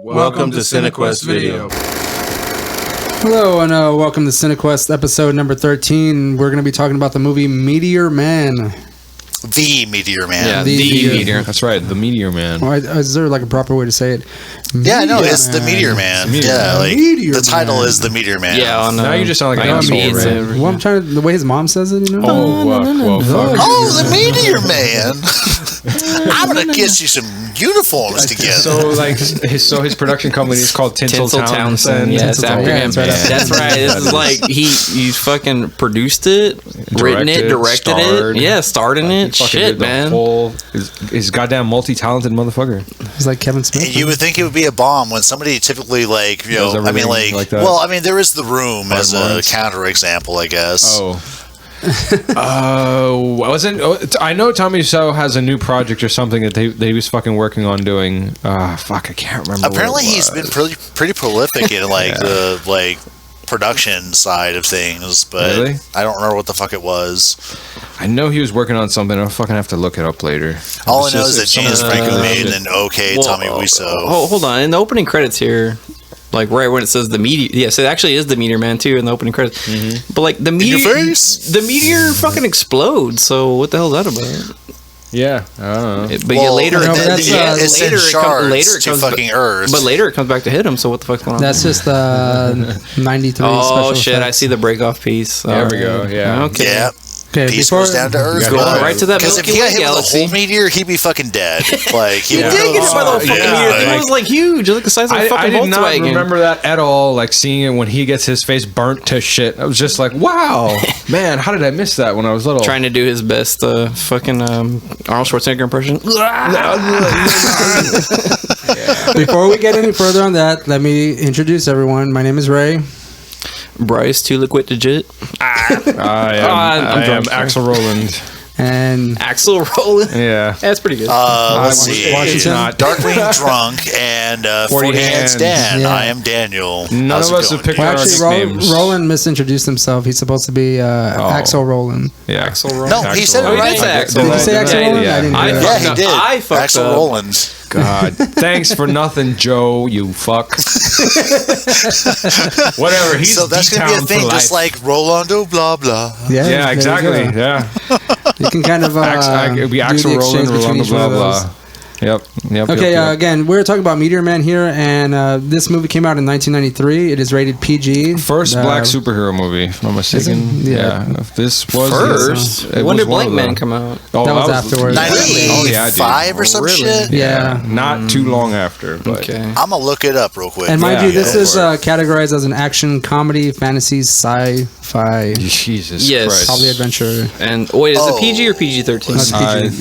Welcome to CineQuest Video. Hello and welcome to CineQuest episode number 13. We're going to be talking about the movie Meteor Man. The Meteor Man. Yeah, the Meteor. That's right, the Meteor Man. Or is there like a proper way to say it? Yeah, no, it's the Meteor Man. Yeah, like the title is the Meteor Man. Yeah, now you just sound like an asshole, right? Well, I'm trying to, the way his mom says it, you know? Well, fuck. Oh, the Meteor Man. I'm gonna get you some uniforms together. So, like, his production company is called Tinsel Townsend. Yeah, it's after him. That's right. This is like he fucking produced it, written it, directed it. Yeah, starred in it. Shit, man. His goddamn multi-talented motherfucker. He's like Kevin Smith. And you would think it would be a bomb when somebody typically, like, you know, I mean, like well, I mean, there is The Room as a counterexample, I guess. I know Tommy Wiseau has a new project or something that he was fucking working on doing. Fuck, I can't remember. Apparently, he's been pretty prolific in like the production side of things, but really? I don't remember what the fuck it was. I know he was working on something. I'll fucking have to look it up later. All I know is that James Franco made an Tommy Wiseau. Hold on. In the opening credits here, like right when it says the Meteor, yes, it actually is the Meteor Man too in the opening credits. Mm-hmm. But like the meteor fucking explodes. So what the hell is that about? Yeah, I don't know. But later it comes back to hit him. So what the fuck's going on? That's just the 93. Oh shit! Effects. I see the breakoff piece. There we go. Yeah. Okay. Yeah. Peace goes down to Earth. Going right to that because if he got hit with a whole meteor, he'd be fucking dead. Like he did get hit by the fucking meteor. It was like huge, like the size of a fucking Volkswagen. I did not remember that at all. Like seeing it when he gets his face burnt to shit. I was just like, wow, man, how did I miss that when I was little? Trying to do his best fucking Arnold Schwarzenegger impression. Before we get any further on that, let me introduce everyone. My name is Ray. Bryce, too liquid legit. I am Axel Roland. And Axel Roland? Yeah. That's pretty good. Let's see. Darkwing Drunk and 40 Hands Dan. Yeah. I am Daniel. None of us have picked our names. Roland misintroduced himself. He's supposed to be Axel Roland. Yeah. Axel Roland. No, he said it right. Did he say Axel Roland? Yeah, he did. I fucked Axel Roland. God, thanks for nothing, Joe. You fuck. Whatever. He's so that's gonna be a thing, just like Rolando, blah blah. Yeah, exactly. Yeah. You can kind of it'd be Axel Roland, Rolando, blah blah. Yep. Okay. Again, we're talking about Meteor Man here, and this movie came out in 1993. It is rated PG. First black superhero movie, if I'm not mistaken. Yeah. This was first. When did Blank Man come out? Oh, that was afterwards. 95 or some shit. Yeah. Not too long after. But okay. I'm gonna look it up real quick. And mind you, this is categorized as an action, comedy, fantasy, sci-fi. Jesus Christ. Probably adventure. And wait, is it PG or PG-13?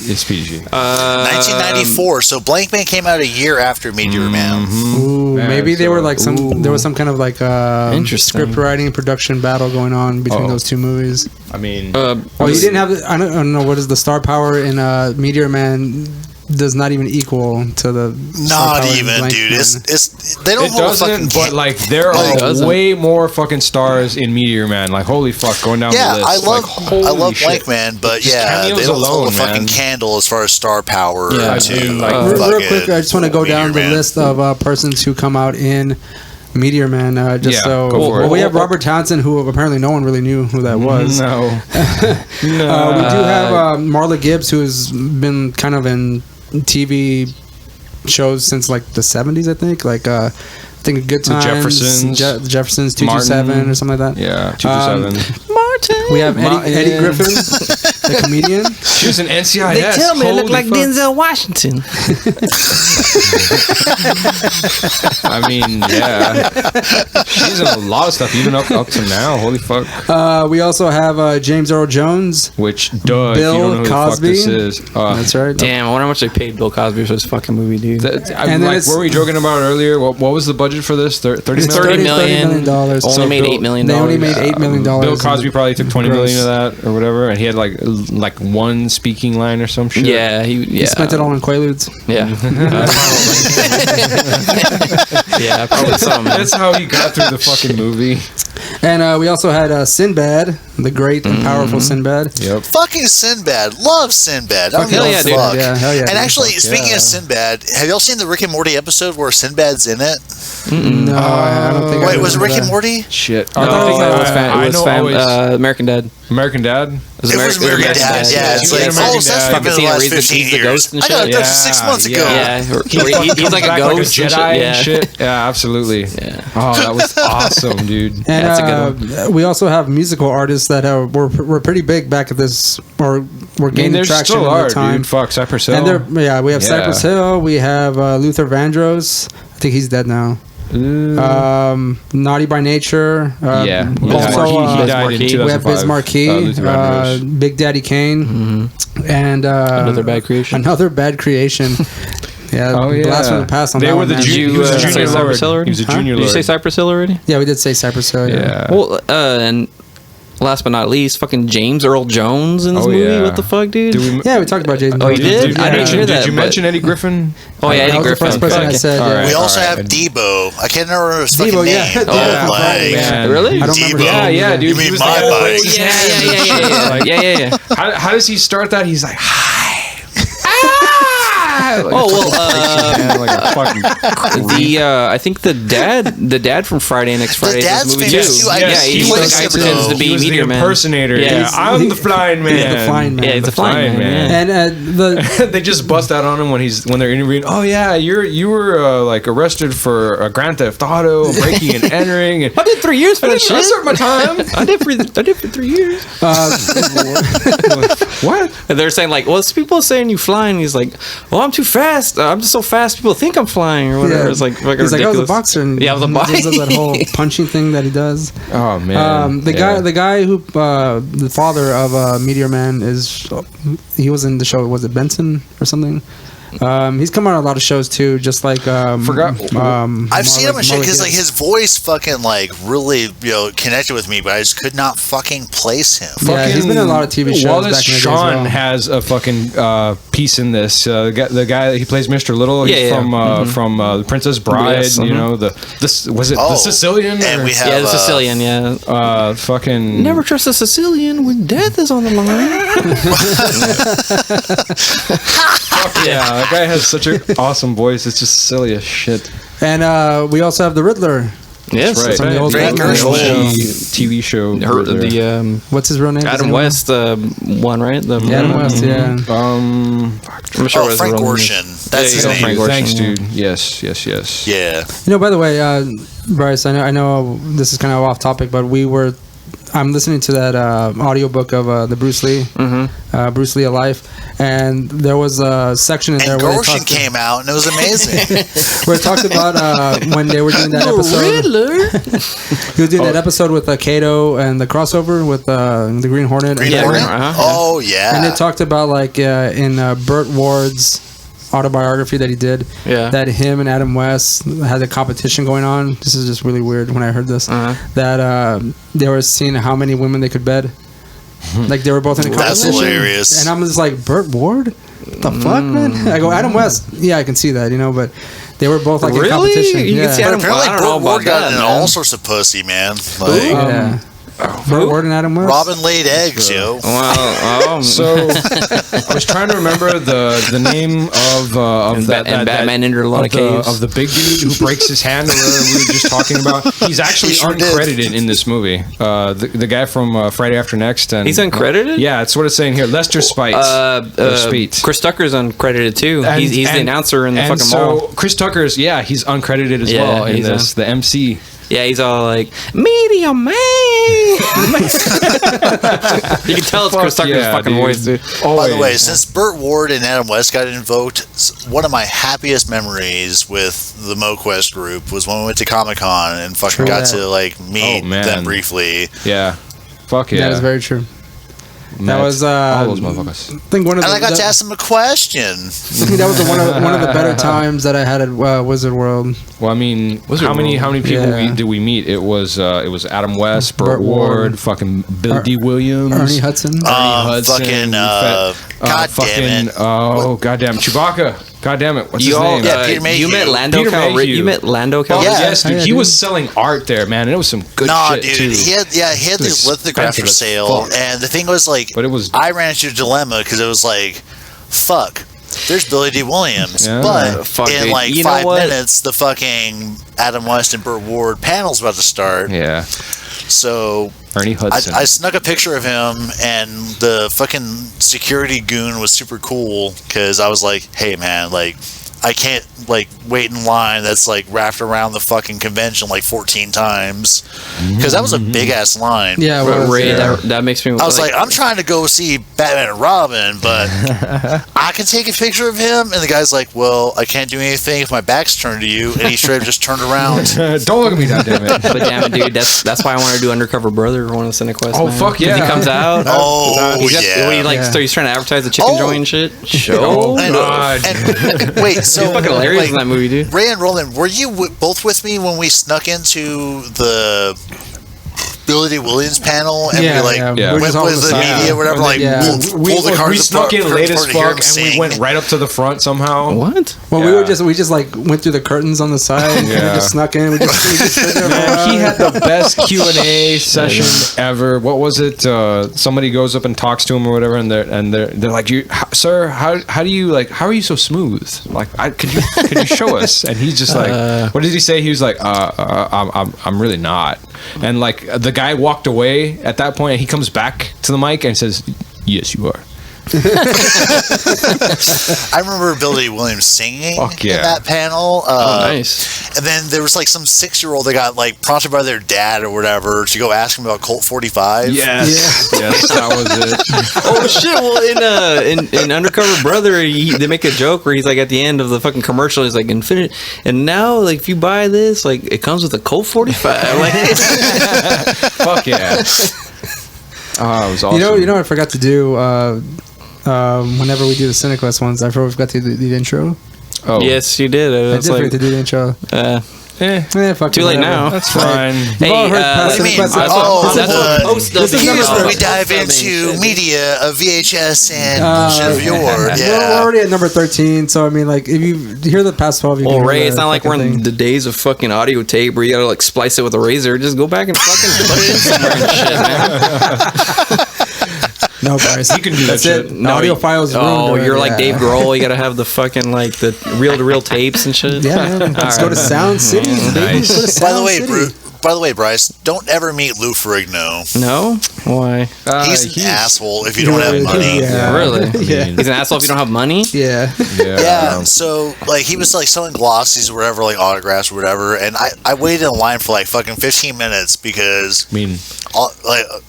It's PG. 1994. So Blank Man came out a year after Meteor Man. Ooh, maybe they were like there was some kind of like script writing and production battle going on between those two movies. I mean, you didn't have. I don't know what is the star power in Meteor Man. Does not even equal to the. Not even, dude. It's they don't. It doesn't. But like there are way more fucking stars in Meteor Man. Like holy fuck, going down the list. I love Blank Man, but they don't hold a fucking candle as far as star power. Yeah, real quick, I just want to go down the list of persons who come out in Meteor Man. We have Robert Townsend, who apparently no one really knew who that was. No. We do have Marla Gibbs, who has been kind of in TV shows since like the 70s, I think. Like I think Good Times, Jeffersons, 227 or something like that. Yeah, 227. Martin. We have Eddie Griffin, the comedian. She was an NCIS. They tell me I look like Denzel Washington. I mean, yeah. She's in a lot of stuff, even up to now. Holy fuck. We also have James Earl Jones. Which, Bill if you don't know who Cosby. The fuck this is. That's right. Damn, I wonder how much they paid Bill Cosby for this fucking movie, dude. Were we joking about earlier? What was the budget for this? $30 million. Only made $8 million. They only made $8 million. Bill Cosby probably took $20 million of that or whatever, and he had like one speaking line or some shit. Yeah, he spent it all on Quaaludes. Yeah. Yeah, probably so, man. That's how he got through the fucking movie. And we also had Sinbad, the great and powerful Sinbad. Yep. Fucking Sinbad. Love Sinbad. I don't Hell give yeah, a dude. fuck. Yeah, hell yeah, And dude. actually, speaking of Sinbad, have y'all seen the Rick and Morty episode where Sinbad's in it? No, I don't think. Wait, I was it remember Rick and that. Morty? Shit. No, it was American Dad. American Dad? It was American Dad. Yeah, it's like, American that's Dad. been the Fucking last seeing 15 the years. ghost and I got it shit. done 6 months ago. Yeah, he's like a Back ghost like a Jedi and and shit. shit. Yeah, absolutely. Yeah. Oh, that was awesome, dude. And That's a good we also have musical artists that were pretty big back at this, or were gaining there traction still at are, the time. dude. Fuck, Cypress Hill. And we have Yeah. Cypress Hill, we have Luther Vandross. I think he's dead now. Naughty by Nature. Yeah. Also, He died in 2005. we have Biz Markie, Luther Vandross. Big Daddy Kane, and Another Bad Creation. Another Bad creation. Yeah, Oh, yeah. blast from the past on They that were one, the man. he was a say junior Cypress Hill lord. already? He was a Huh? junior Did you lord. say Cypress Hill already? Yeah, we did say Cypress Hill. Yeah. Well, and last but not least, fucking James Earl Jones in this Oh, movie. yeah. What the fuck, dude? Yeah, we talked about Jason. Oh, you Bourne. did? I didn't hear that, Did you but- mention Eddie Griffin? Oh, yeah, That Eddie was the Griffin. first person I Okay. said. All Yeah. right. We also have and- Debo. I can't remember his fucking Debo, yeah. name. Debo Oh, from like, Friday, yeah. Really? I don't remember. Debo. Yeah, yeah, dude. You He mean was my the guy that bike? was- Yeah. How does he start that? He's like, hi. Like, Oh well, man, like a fucking I think the dad from Friday Next Friday is dad's this movie famous too. too. I Yeah, guess he's he the was guy who the- pretends to he be was the Meteor Man. impersonator. Yeah, Yeah, I'm the flying man. Yeah, the flying man. Yeah, he's the flying man. And the They just bust out on him when they're interviewing. Oh yeah, you were like arrested for a Grand Theft Auto, breaking and entering. And I did 3 years for that I shit. served my time. I did for 3 years. What? And they're saying like, well, people are saying you flying. He's like, well, I'm too fast. I'm just so fast. People think I'm flying or whatever. Yeah. It's like fucking he's like, I was a ridiculous. boxer. And Yeah, I was a he boxer. does that whole punching thing that he does. Oh man. The guy who the father of Meteor Man he was in the show. Was it Benson or something? He's come on a lot of shows too, just like Forgot. I've seen him in shit because Marla like his voice fucking like really connected with me, but I just could not fucking place him. Yeah, he's been in a lot of TV shows Wallace back in the day as Shawn well. has a fucking piece in this. The guy he plays Mr. Little. He's Yeah, yeah. from The Princess Bride. Yes, You know the Sicilian. And or- we have Yeah, the Sicilian. Yeah. fucking Never trust a Sicilian when death is on the line. yeah. That guy has such an awesome voice. It's just silly as shit. And we also have the Riddler. Yes, That's that's From the old Frank Batman. Gershwin. TV show. The What's his real name? Does Adam anyone West one, right? The know? Adam West. Yeah. I'm sure it Oh, was Frank the real name. Gorshin. That's There his you go, name. Frank Gorshin. Thanks, yeah. dude. Yes. Yeah. You know, by the way, Bryce, I know this is kind of off topic, but I'm listening to that audiobook of the Bruce Lee, Bruce Lee Alive, and there was a section in there And where it Gorshin talked, came out, and it was amazing. where it talked about when they were doing that episode. He was doing that episode with Kato and the crossover with the Green Hornet. Green and Hornet? Uh-huh. Oh, yeah. And it talked about like in Burt Ward's autobiography that he did, Yeah. that him and Adam West had a competition going on. This is just really weird when I heard this. That they were seeing how many women they could bed. Like they were both in a That's competition. hilarious. And I'm just like, Burt Ward? What the fuck, man? I go, Adam West. Yeah, I can see that, but they were both like in Really? competition. You can yeah. see But Adam- apparently, I don't know Burt Ward about got that, in man. all sorts of pussy, man. Like, Yeah. Burt Ward and Adam West. Robin laid eggs, yo. Well, So I was trying to remember the name of And Batman entered a lot of caves. of the big dude who breaks his hand. Or whatever we were just talking about. He's actually He sure did. uncredited in this movie. The guy from Friday After Next. And He's uncredited? Yeah, it's what it's saying here. Lester Speight. Or Speight. Chris Tucker's uncredited too. And- He's the and- announcer in the and fucking so mall. Chris Tucker's he's uncredited as Yeah, well in he's this. The MC. Yeah, he's all like, Meteor Man. You can tell it's Chris Fuck Tucker's yeah, fucking dude. voice, dude. By the way, Always. since Burt Ward and Adam West got invoked, one of my happiest memories with the MoQuest group was when we went to Comic-Con and fucking True got that. to like meet Oh, man. them briefly. Yeah. Fuck yeah. That is very true. That was all those motherfuckers. I think one of And the I got to ask them a question. I think that was one of the better times that I had at Wizard World. Well, I mean, Wizard how many people Yeah. did we meet? It was Adam West, Burt Burt Ward, Ward, fucking Bill D. Williams, Ernie Hudson. Fucking, God damn it. Oh goddamn, Chewbacca. God damn it! What's his You all, name? Peter Mayhew. you met Lando Peter Calrissian. Mayhew. You met Lando Oh, Calrissian. yes, dude. Yeah, He dude. was selling art there, man. And it was some good shit dude. too. He had these lithographs for expensive as sale, fuck. and the thing was like, But it was- I ran into a dilemma because it was like, fuck. There's Billy D. Williams, Yeah. but Fuck, in dude. like You know 5 what? minutes, the fucking Adam West and Burt Ward panel's about to start. Yeah, So Ernie Hudson. I snuck a picture of him, and the fucking security goon was super cool because I was like, "Hey, man, like, I can't like wait in line that's like wrapped around the fucking convention like 14 times because that was a big ass line." Yeah, But well, Ray, yeah. that makes me. I was like, I'm trying to go see Batman and Robin, but I can take a picture of him. And the guy's like, well, I can't do anything if my back's turned to you. And he straight up just turned around. Don't look at me, goddammit. but damn it, dude, that's why I want to do Undercover Brother one of the CineQuest. Oh, man. fuck 'Cause yeah. He comes out. Oh, He's got, yeah. When he like, Yeah. so he's trying to advertise the chicken Oh. joint and shit. Oh, Show. God. And wait, so He's fucking hilarious like, in that movie, dude. Ray and Roland, were you both with me when we snuck into the Billy D. Williams panel and Yeah, we like yeah. Yeah. We're went just all with on the side. media or whatever, like Yeah. pulled the car we to the snuck in late as front to hear fuck, him and we sing. went right up to the front somehow. What? Well, Yeah. we just like went through the curtains on the side. And we Yeah. just snuck in. We just stood there for a Man, while. he had the best Q&A session ever. What was it? Somebody goes up and talks to him or whatever, and they're like, "Sir, how do you like? How are you so smooth? Like, could you show us?" And he's just like, "What did he say?" He was like, "I'm really not." And like the guy walked away at that point, and he comes back to the mic and says, "Yes, you are." I remember Billy Williams singing Fuck yeah. in that panel. Nice. And then there was like some 6-year-old that got like prompted by their dad or whatever to go ask him about Colt 45. Yes, yes, that was it. Oh shit! Well, in Undercover Brother, they make a joke where he's like at the end of the fucking commercial, he's like, "Infinite," and now like if you buy this, like it comes with a Colt 45. Like, Fuck yeah. Oh, it was awesome. You know what I forgot to do whenever we do the CineQuest ones, I forgot to do the intro. Oh, yes, you did. I It's did like, forget to do the intro. Fuck too it, late whatever. now. That's fine. You've all heard past What do you mean? CineQuest. This is number- we dive into media of VHS and bullshit of yore. We're Yeah. already at number 13, so I mean, like, if you hear the past 12, you Well, can hear Ray, the it's not like we're fucking in thing. the days of fucking audio tape where you gotta like splice it with a razor. Just go back and fucking put it in somewhere and shit, man. No, Bryce. You can do that That's shit. it. The audio file's ruined. Oh, already. you're like Yeah. Dave Grohl. You gotta have the fucking like the reel-to-reel tapes and shit. Yeah, man. Let's go to Sound City. baby. Nice. Go to By the Sound way, City. By the way, Bryce, don't ever meet Lou Ferrigno. No? Why? He's an asshole if you don't have money. Yeah. Really? Yeah. He's an asshole if you don't have money? Yeah. Yeah, so like he was like selling glossies or whatever, like autographs or whatever, and I waited in line for like fucking 15 minutes because I mean,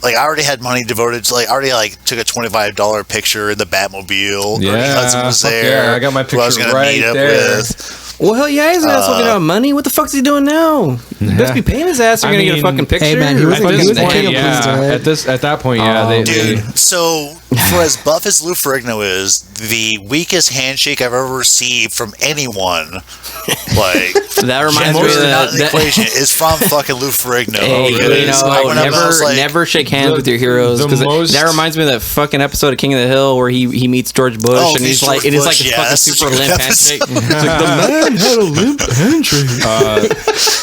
like I already had money devoted to like I already like took a $25 picture in the Batmobile. Yeah, Ernie Hudson was fuck there. yeah, I got my who I was picture gonna right meet up there. with. Well, hell yeah, he's an asshole if you don't have money. What the fuck's he doing now? You best be paying his ass. You're I gonna get a mean, fucking picture. hey, man, he was at a this king point, of yeah. blues, right? At that point, yeah, they Dude, so for as buff as Lou Ferrigno is, the weakest handshake I've ever received from anyone, like That reminds me most of not in the that. equation, is from fucking Lou Ferrigno. Hey, Because you know, I went up and I was like, never shake hands with your heroes the because most- that reminds me of that fucking episode of King of the Hill where he meets George Bush Oh, and he's George like it is like Bush, a yeah, fucking that's such a super good limp episode. handshake. It's like the man had a limp handshake.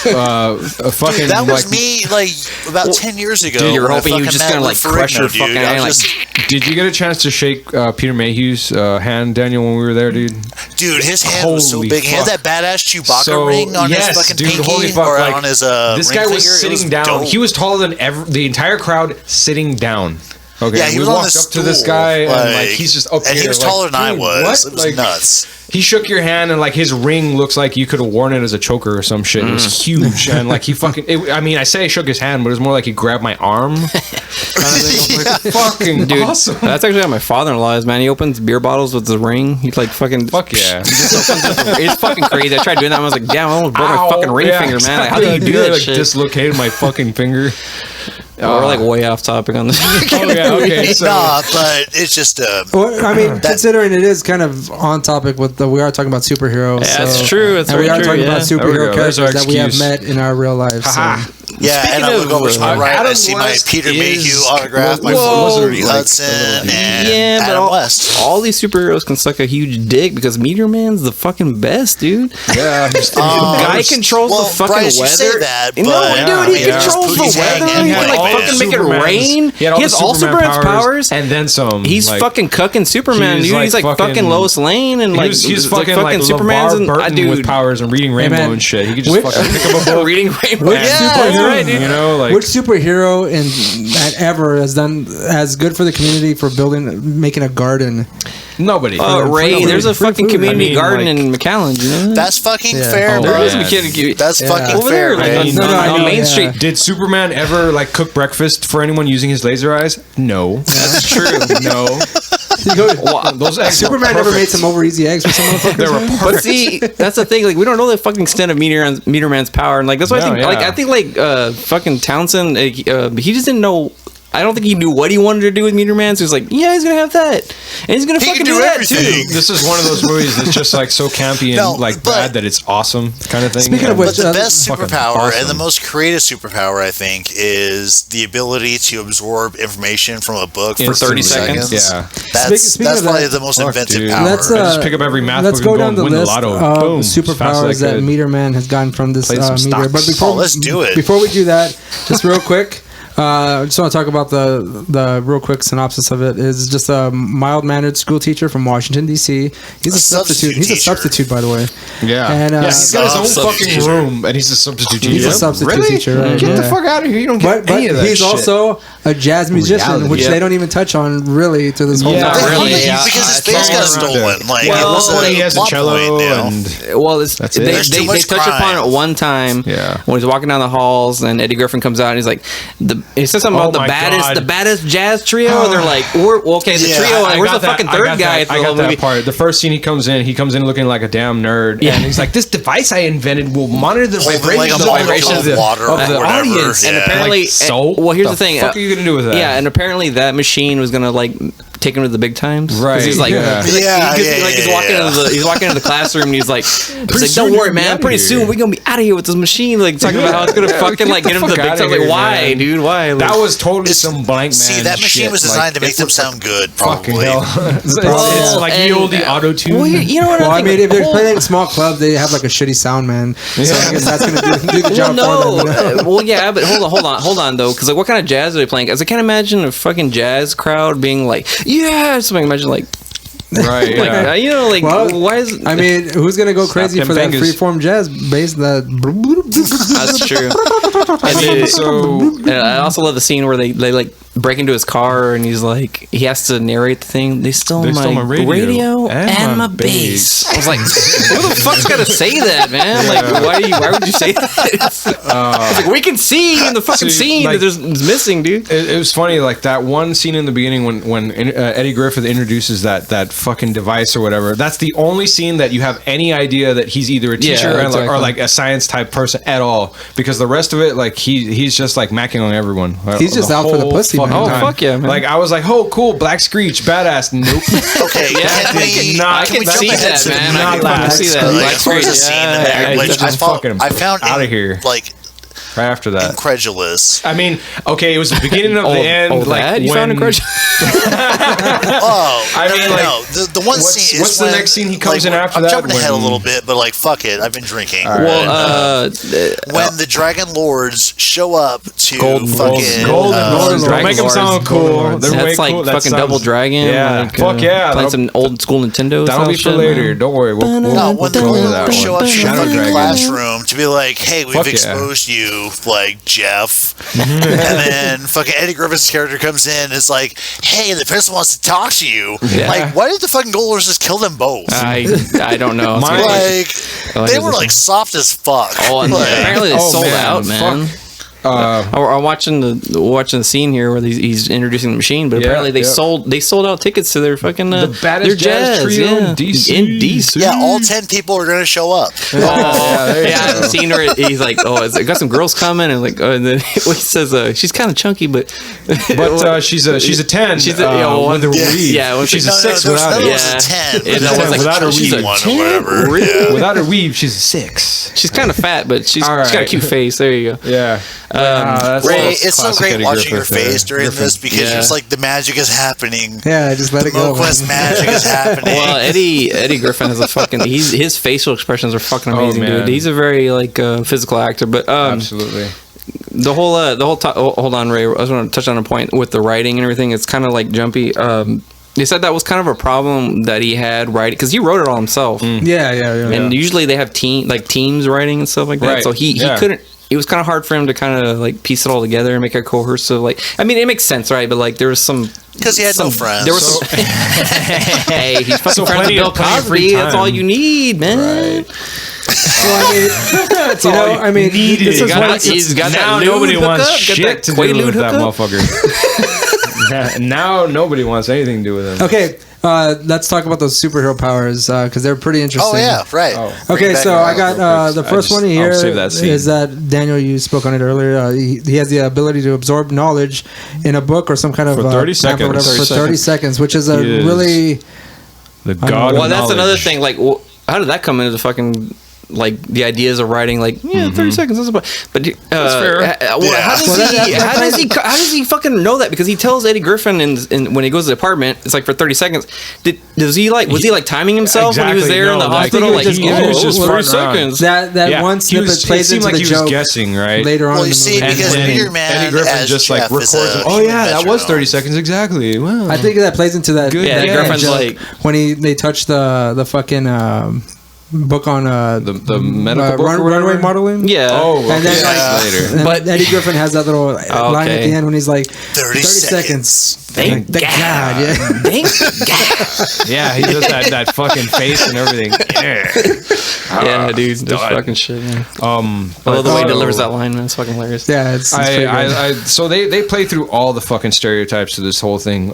fucking that was like, me like about 10 years ago. Dude, you were when I hoping you were fucking just met gonna Lou like crush Ferrigno, your dude. fucking I hand. was Like, just- Did you get a chance to shake Peter Mayhew's hand, Daniel, when we were there, dude? dude, his hand was so Holy big. He had fuck. that badass Chewbacca ring on his fucking dude, pinky holy fuck, or like, on his this ring guy was finger. It sitting down. dope. He was taller than the entire crowd sitting down. Okay, Yeah, he we was on walked this up to this stool, guy and like he's just up and here. he was like, taller than I dude, was. what? It was Like, nuts. He shook your hand and like his ring looks like you could have worn it as a choker or some shit. It was huge and like he fucking. I mean, I say I shook his hand, but it was more like he grabbed my arm. And I was like, fucking dude, awesome. that's actually how my father-in-law is, man. He opens beer bottles with his ring. He like fucking Fuck yeah. He just opens up, it's fucking crazy. I tried doing that. I was like, damn, I almost broke my Ow, fucking ring yeah, finger, man. Like, how do you exactly. do that like, shit? Dislocated my fucking finger. We're like way off topic on this. Oh yeah, okay. So Nah, but it's just Well, I mean, considering it is kind of on topic with we are talking about superheroes. Yeah, so, that's true. It's and we very are true, talking yeah. about There we superhero go. There's characters our that we have excuse. met in our real lives. So. Haha. Yeah, and I look over to my right, I see my Peter Mayhew autograph, my Woody Hudson, and Adam West. All these superheroes can suck a huge dick because Meteor Man's the fucking best, dude. Yeah, guy controls the fucking Bryce, weather. You say that, but dude, he controls the weather. He can fucking make it rain. He has all Superman's powers and then some. He's fucking cucking Superman, dude. He's like fucking Lois Lane and like he's fucking Superman's LeVar Burton with powers and reading rainbow and shit. He could just fucking pick up a book. Reading rainbow. Right, you know, like which superhero ever has done as good for the community for making a garden? Nobody. Ray, there's a fucking community garden in McAllen. You know that? That's fucking fair, bro. That's fucking fair, man. On Main Street. Did Superman ever like cook breakfast for anyone using his laser eyes? No. That's true. No. Those eggs Superman never made some over easy eggs for some motherfuckers. But see, that's the thing. Like, we don't know the fucking extent of Meteor Man's power, and like that's why I think fucking Townsend, he just didn't know. I don't think he knew what he wanted to do with Meteor Man, so he's like, yeah, he's gonna have that, and he's gonna fucking do that too. This is one of those movies that's just like so campy and bad that it's awesome kind of thing. Speaking of which, the best superpower and the most creative superpower, I think, is the ability to absorb information from a book for 30 seconds. Yeah, that's probably the most inventive power. Let's just pick up every math book and go and win the lotto. Boom, superpowers that Meteor Man has gotten from this meteor. But let's do it. Before we do that, just real quick. I just want to talk about the real quick synopsis of it. Is just a mild-mannered school teacher from Washington D.C. He's a substitute. He's a substitute, by the way. Yeah, and he's got his own fucking room, and he's a substitute teacher. He's a substitute teacher. Right? Get the fuck out of here! You don't get any of that. He's also a jazz musician, which they don't even touch on really to this whole. Not really, because his bass got stolen. Like, he has a cello, and they touch upon it one time. Yeah, when he's walking down the halls, and Eddie Griffin comes out, and he's like, he says something about the baddest jazz trio, and they're like, trio, and where's the fucking third guy? I got that part. The first scene he comes in looking like a damn nerd, and he's like, this device I invented will monitor the vibrations of the audience. And apparently, well, here's the thing. What are you gonna do with that? Yeah, and apparently that machine was gonna like take him to the big times. Right. He's like, he's walking into the classroom and he's like, don't worry, man. Pretty soon we're gonna be out of here with this machine. Like talking about how it's gonna fucking like get him to the big times. Like, why, dude? Why? Like, that was totally some blank man. See, that machine was designed to make them sound good. Probably. It's like the old auto tune. Well, you know what? I mean, if they're playing in small clubs, they have like a shitty sound man. So I guess that's gonna do the job for them. Well, yeah, but hold on though, because like, what kind of jazz are they playing? Because I can't imagine a fucking jazz crowd being like, yeah, something. Imagine like. Right, like, you know, like, why is... I mean, who's gonna go crazy for that freeform jazz bass? That's true. I also love the scene where they like break into his car and he's like, he has to narrate the thing. They stole my radio and my bass. I was like, who the fuck's gotta say that, man? Like, why would you say that? It's like, we can see in the fucking scene that it's missing, dude. It was funny, like that one scene in the beginning when Eddie Griffith introduces that fucking device or whatever. That's the only scene that you have any idea that he's either a teacher or like a science type person at all, because the rest of it, like he's just like macking on everyone. He's just out for the pussy, man. Oh, fuck yeah, man. Like, I was like, oh, cool, Black Screech, badass. Nope. Okay, I can see that, man. I can see that. Black Screech. I found out of here. Like, right after that, incredulous. I mean, okay, it was the beginning of the end. Like, you found incredulous. I don't know. The one scene. What's the next scene he comes in after that? I'm jumping ahead a little bit, but like, fuck it, I've been drinking. Well, when the Dragon Lords show up to Golden Lords, make them sound cool. That's like fucking Double Dragon. Yeah, fuck yeah. Playing some old school Nintendo. That'll be for later. Don't worry. We'll when the Golden Lords show up to Shadow the Dragon classroom to be like, hey, we've exposed you. Like Jeff, and then fucking Eddie Griffith's character comes in and is like, hey, the principal wants to talk to you. Like, why did the fucking Golders just kill them both? I don't know. They were like soft as fuck. Oh, and apparently they sold out, man. I'm watching the scene here where he's introducing the machine, but apparently they sold out tickets to their fucking the baddest jazz trio in DC. Yeah, all 10 people are gonna show up. The scene where he's like, I got some girls coming, and like, and then he says, she's kind of chunky, but she's a 10. She's with a weave. Yeah, she's a 6 without it. Yeah, without her weave. Whatever. Without her weave, she's a 6. She's kind of fat, but she's got a cute face. There you go. Yeah. Ray, it's so great Eddie watching your Griffith face during this because Yeah. it's like the magic is happening. Yeah, just let it go. MoQuest magic is happening. Well, Eddie Griffin has a fucking. His facial expressions are fucking amazing, man. dude. He's a very like physical actor, but Absolutely. the whole hold on, Ray. I just want to touch on a point with the writing and everything. It's kind of like jumpy. They said that was kind of a problem that he had writing because he wrote it all himself. Yeah. And usually they have teams writing and stuff like that. Right. So he couldn't. It was kind of hard for him to kind of like piece it all together and make a cohesive. Like, I mean, it makes sense, right? But like, there was some Because he had no friends. There was some. Hey, he's fucking friends with plenty Bill of free Cosby. That's time. all you need, man. Right. Well, I mean, needed. this is what He's got Now that nobody lube wants hookup, got shit that to do Quaalude with that hookup. motherfucker. Now nobody wants anything to do with him. Okay, let's talk about those superhero powers because they're pretty interesting. Oh, yeah, right. Oh. Okay, so I got the first one here I'll save that scene. is that Daniel, you spoke on it earlier. He has the ability to absorb knowledge in a book or some kind of For 30 pamphlet seconds. or whatever, for 30 seconds, which is a He is really The god Well, of that's another knowledge. thing. Like, how did that come into the fucking like the ideas of writing? Like, 30 seconds. That's about. But fair. How does he fucking know that? Because he tells Eddie Griffin in when he goes to the apartment, it's like for 30 seconds. Was he like timing himself when he was Exactly, there in the no, like, hospital? he Like, was just oh, 30 farting around. seconds. that one snippet plays it seemed into like the he joke was guessing, right? later on. Well, in you the see, movie. because then Meteor Man Eddie Griffin as just like Jeff is records a him. Oh yeah, that was 30 metronome. seconds exactly. Wow. I think that plays into that. Good. Yeah, that Eddie Griffin's joke like when they touch the fucking book on the medical book or whatever? runway modeling. Yeah. Oh, okay. And then, Yeah. later. And But- Eddie Griffin has that little line at the end when he's like 30 seconds. Thank God. Yeah. Thank God. Yeah, he does that fucking face and everything. Yeah, dude. That's done. fucking shit, man. I But, love the way he delivers that line, man. It's fucking hilarious. Yeah, it's pretty good. So they play through all the fucking stereotypes of this whole thing.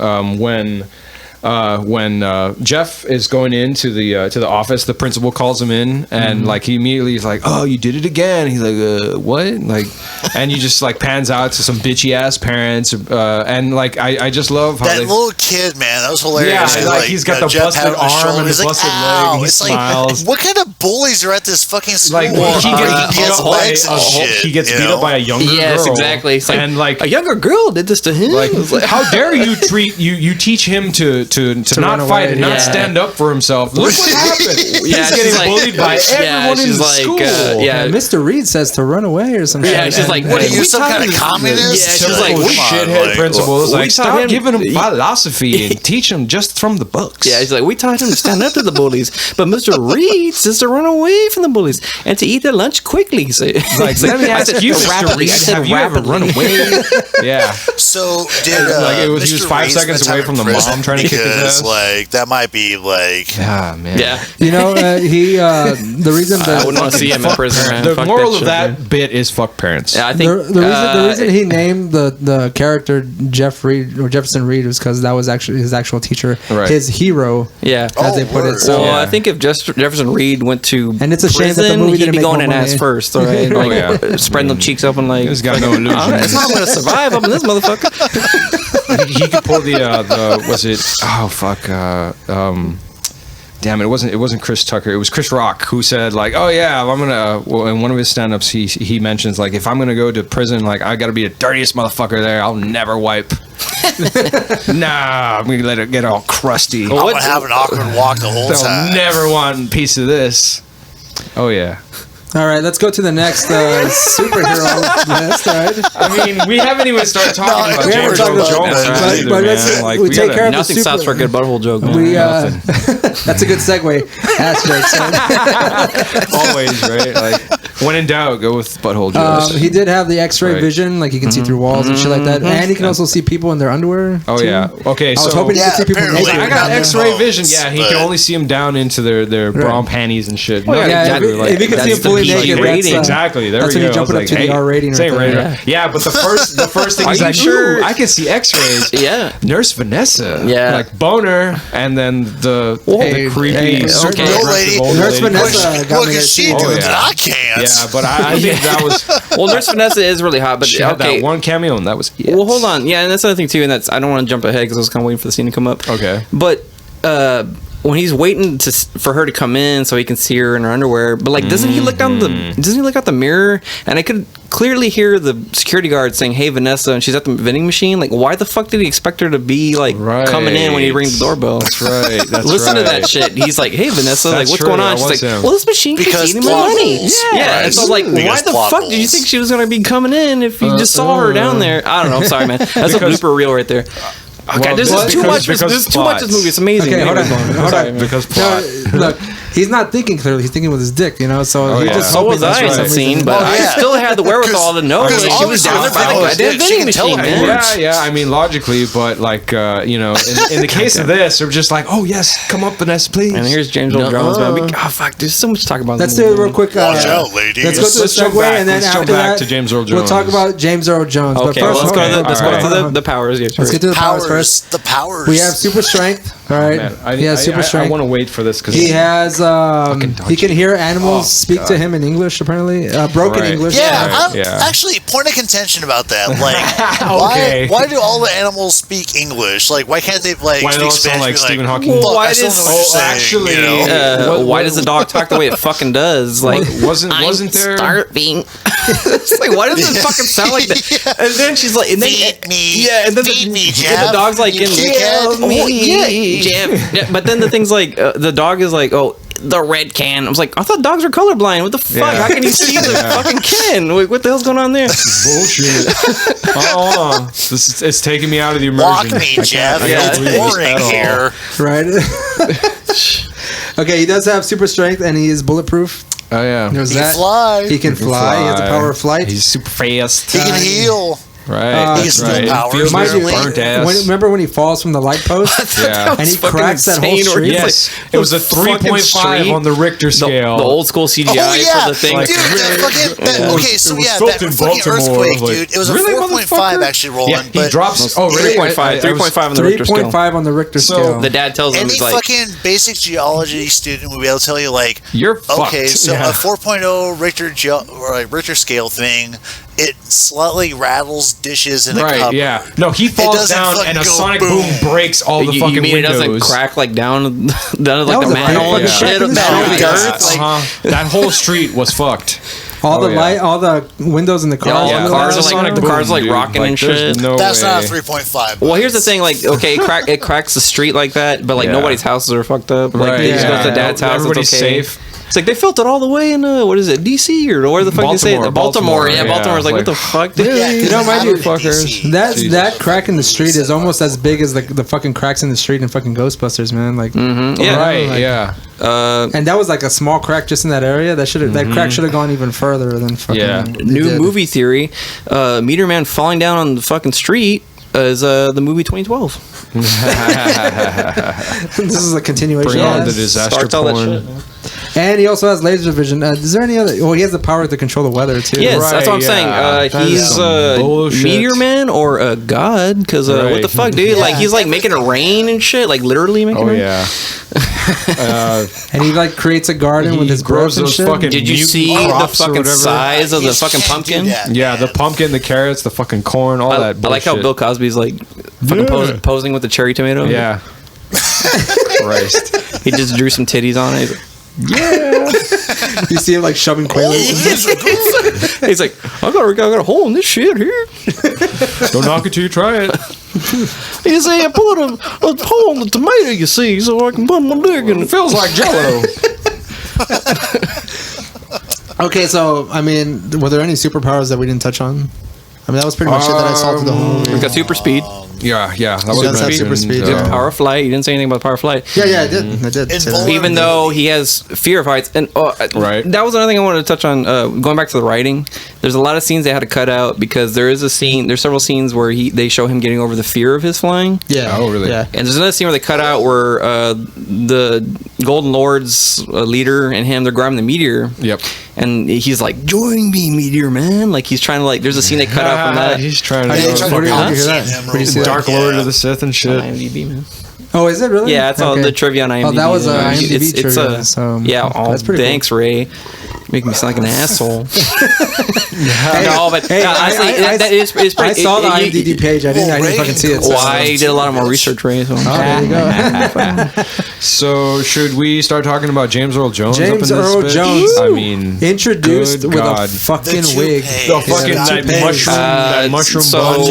When Jeff is going into the office, the principal calls him in, and like he immediately is like, "Oh, you did it again." He's like, "What?" Like, and you just like pans out to some bitchy ass parents, and like I just love how That they, little kid, man, that was hilarious. Yeah, He's like, he's got the Jeff busted had on his arm shoulder. and He's the like, busted leg, "Ow." and he It's smiles. like, what kind of bullies are at this fucking school? like he gets beat up by a younger Yes, girl. exactly. It's like, and like a younger girl did this to him. like, It's like, how dare you treat you teach him to not run fight away. and not Yeah. stand up for himself. Look what happened. Yeah, He's getting she's like- bullied by yeah, everyone in she's the like, school. yeah. And Mr. Reed says to run away or something. Yeah, she's like, What are hey, you, we some taught kind him of to- communist? Yeah, she's Come like, on, we shithead like, principal is we like, taught stop him- giving him philosophy and teach him just from the books. Yeah, she's like, we taught him to stand up to the bullies, but Mr. Reed says to run away from the bullies and to eat their lunch quickly. So, Like, let me ask you, Mr. Reed, have you ever run away? Yeah. So did Like, it was- he was Mr. 5 Reed seconds spend away time from in the mom prison? trying to kick his Because, ass? like, that might be like Ah, man. yeah. You know, the reason I that wouldn't want to see him in prison, man. The Fuck moral that of shit, that man. bit is fuck parents. Yeah, I think the reason he named the character Jeff Reed or Jefferson Reed was because that was actually his actual teacher, Right. his hero, yeah. as they put it. word. So Well, Yeah. I think if Jefferson Reed went to And it's a shame that the prison, movie he'd didn't be make going more in ass money. first, all right? Like, yeah. spreading them cheeks open like, He's got no illusions. that's how I'm going to survive up in this motherfucker. He could pull the was it? Oh fuck. Damn it! It wasn't Chris Tucker. It was Chris Rock who said like, "Oh yeah, I'm gonna." Well, in one of his stand-ups, he mentions like, "If I'm gonna go to prison, like I gotta be the dirtiest motherfucker there. I'll never wipe. Nah, I'm gonna let it get all crusty. I'm gonna have an awkward walk the whole They'll time. never want a piece of this." Oh yeah. all right, let's go to the next superhero list. All right, I mean, we haven't even started talking about we haven't James talked Earl about Jones that. either, But man. let's- Like, we take gotta- care of the Nothing stops for a good butthole joke, man. we Nothing. that's a good segue. Ass jokes. Right? Always, right? Like, when in doubt, go with butthole jokes. He did have the X-ray Right. vision, like he can see through walls and shit like that, and he can also see people in their underwear. Oh too. yeah. Okay. I was So hoping he Yeah, could see people apparently. naked. I got Not X-ray bones, vision. Yeah, he but- can only see them down into their bra panties and shit. No, yeah, if he could see that's him fully the PG naked, rating. that's, exactly. There that's we when go. you jump it I up was to like, the R rating. same right there. rating. Yeah, but the first thing Are is you like, sure? ooh, I can see X-rays. Yeah. Nurse Vanessa. Yeah. Like boner, and then the creepy, hey, super okay. Old aggressive lady. old Nurse lady. Vanessa What, got what me can there, she too. do Oh, that yeah. I can't? Yeah, but I think that was Well, Nurse Vanessa is really hot, but she had okay. that one cameo, and that was it. Well, hold on. Yeah, and that's another thing too, and that's I don't want to jump ahead because I was kind of waiting for the scene to come up. Okay. But when he's waiting for her to come in so he can see her in her underwear, but like doesn't he look out the mirror? And I could clearly hear the security guard saying, "Hey, Vanessa," and she's at the vending machine. Like, why the fuck did he expect her to be like coming in when he rings the doorbell? That's right. Listen to that shit. He's like, "Hey, Vanessa, like, what's going on?" She's like, "Well, this machine keeps eating my money." Yeah. And so I'm like, why the fuck did you think she was gonna be coming in if you just saw her down there? I don't know. I'm sorry, man. That's a blooper reel right there. Okay, this is too much. There's too much. This movie. It's amazing. Okay, hold on. Because plot. Look, he's not thinking clearly. He's thinking with his dick, you know. So so was I in that scene, but I still had the wherewithal to know that she was down there by the goddamn vending machine, man. Yeah. I mean, logically, but like, in the case of this, they're just like, oh yes, come up, Vanessa, please. And here's James Earl Jones, man. Fuck, there's so much to talk about. Let's do it real quick. Watch out, ladies. Let's go to the segue, and then after that, to James Earl Jones. We'll talk about James Earl Jones. Okay, but first, let's go to the powers. Let's get to the powers first. The powers. We have super strength. All right. He has super strength. I want to wait for this because he has. He can hear animals speak to him in English. Apparently, broken English. Yeah, actually, point of contention about that. Like, why do all the animals speak English? Like, why can't they speak Spanish? Like Stephen Hawking. Why does the dog talk the way it fucking does? Like, wasn't there? Start being. It's like, why does it fucking sound like that? Yeah. And then she's like, feed me. Yeah, and then the dog's like, kill me, Jeff. But then the thing's like, the dog is like, oh, the red can. I was like, I thought dogs are colorblind. What the fuck? How can you see the fucking can? What the hell's going on there? Bullshit. It's taking me out of the immersion. Walk me, Jeff. It's boring here. Right. Okay, he does have super strength and he is bulletproof. Oh yeah. He can fly. He can fly. He has the power of flight. He's super fast. He can heal. Right. He's still powers. Burnt ass. Remember when he falls from the light post? And he cracks that whole street? Yes. It was a 3.5 on the Richter scale. The old school CGI for the thing. Dude, that fucking earthquake, dude. It was a 4.5 actually, Roland. He drops. Oh, really? 3.5 on the Richter scale. 3.5 on the Richter scale. The dad tells him, any fucking basic geology student will be able to tell you, like, you're fucked. Okay, so a 4.0 Richter scale thing, it slightly rattles dishes in a cup. Yeah. No, he falls down and a sonic boom breaks all the fucking windows. It doesn't crack like down like the manhole and shit. That whole street was fucked. All the light, all the windows in the car. The cars like rocking and shit. That's not a 3.5. Well, here's the thing, like, okay, it cracks the street like that, but like nobody's houses are fucked up. Like, you just go to the dad's house, everybody's it's okay. safe. It's like they felt it all the way in what is it, DC or where the fuck do you say it? Baltimore. Yeah, Baltimore's like, what the fuck? You know, mind you, fuckers. That crack in the street is almost as big as the fucking cracks in the street in fucking Ghostbusters, man. Like, and that was like a small crack just in that area. That crack should have gone even further than fucking. Yeah. New movie theory: Meteor Man falling down on the fucking street is the movie 2012. This is a continuation. Bring on the disaster porn. And he also has laser vision. Is there any other? Well, he has the power to control the weather too. Yes, that's what I'm saying. He's Meteor Man or a god? Because what the fuck, dude? Like he's like making it rain and shit. Like literally making it rain. And he like creates a garden with his growth and shit. Did you see the fucking size of the fucking pumpkin? Yeah, the pumpkin, the carrots, the fucking corn, all that bullshit. I like how Bill Cosby's like fucking posing with the cherry tomato. Yeah. Christ. He just drew some titties on it. Yeah. You see him like shoving quaaludes. He's like, I got a hole in this shit here. Don't knock it till you try it. You see, I put a hole in the tomato, you see, so I can put my dick in. It feels like Jell-O. Okay, so I mean, were there any superpowers that we didn't touch on? I mean, that was pretty much it that I saw through the whole. We got super speed. Yeah, that was super speed. Power of flight. You didn't say anything about power of flight. Yeah, I did. Even though he has fear of heights, and that was another thing I wanted to touch on. Going back to the writing, there's a lot of scenes they had to cut out because there's several scenes where they show him getting over the fear of his flying. Yeah. Oh, really? Yeah. And there's another scene where they cut out where the Golden Lord's leader and him, they're grabbing the meteor. Yep. And he's like, "Join me, Meteor Man!" Like he's trying to there's a scene they cut out from that. He's trying to. Where do you see that? Dark Lord of the Sith and shit. IMDb, man. Oh, is it really? Yeah, it's all the trivia on IMDb. Oh, that was IMDb trivia. That's pretty cool. Ray. Make me sound like an asshole. No, but honestly, that is pretty. I saw the IMDb page. I didn't fucking see it. Well, I did a lot of more research, Ray. So. There you go. So should we start talking about James Earl Jones? James Earl Jones. I mean, introduced with a fucking wig. The fucking that mushroom bob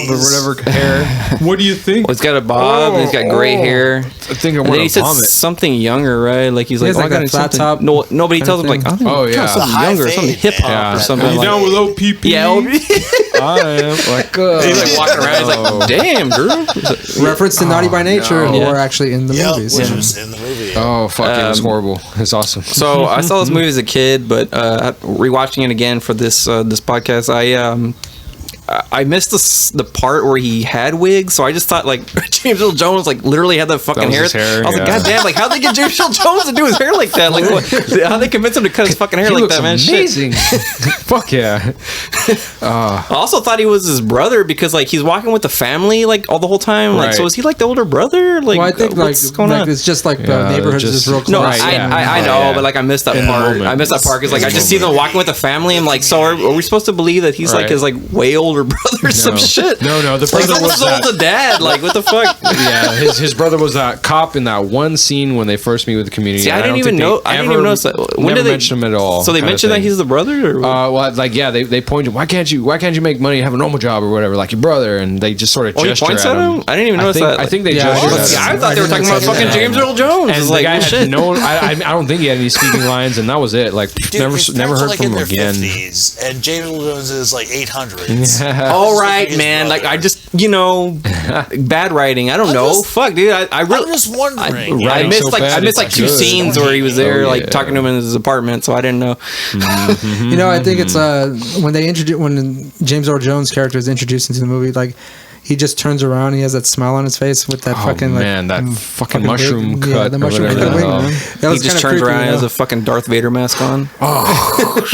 or whatever hair. What do you think? Well, he's got a bob. He's got gray hair. I think I want to vomit. Something younger, right? Like he's like, I got flat top. No, nobody tells him like, oh yeah, something younger, something hip hop or something. You down with OPP? Yeah, I am. Like, he's like walking around. He's like, damn, Drew. Reference to Naughty by Nature, who are actually in the movies. Which was in the movie. Oh fuck, it was horrible. It's awesome. So I saw this movie as a kid, but rewatching it again for this podcast, I missed the part where he had wigs, so I just thought like James Earl Jones like literally had that fucking hair. I was like, God damn, like how'd they get James Earl Jones to do his hair like that? Like how'd they convince him to cut his fucking hair like that, man? Amazing. Fuck yeah. I also thought he was his brother because like he's walking with the family like all the whole time. Like, so is he like the older brother? Like, well, I think what's going on? It's just like the neighborhood is just real close. No, I know, but like I missed that part. I missed that part because like I just see them walking with the family. I'm like, so are we supposed to believe that he's like his like way older brother or some shit? No, the brother was the dad. Like, what the fuck? Yeah, his brother was that cop in that one scene when they first meet with the community. See, I didn't even know. I didn't even notice that. When did they mention him at all? So they mentioned that he's the brother. Or well, like they pointed. Why can't you make money and have a normal job or whatever like your brother? And they just sort of gesture points at him. I didn't even notice that. I think they gestured at him. I thought they were talking about fucking James Earl Jones. And the guy had no. I don't think he had any speaking lines, and that was it. Like never heard from him again. And James Earl Jones is like 800s. All right, man. Like I just bad writing. I don't know. Fuck, dude. I really. I'm just wondering. I missed like two scenes where he was there, like talking to him in his apartment. So I didn't know. I think it's when James Earl Jones' character is introduced into the movie, like he just turns around, he has that smile on his face with that fucking fucking mushroom cut. Yeah, the mushroom cut wing, man. He just turns around and has a fucking Darth Vader mask on. Oh,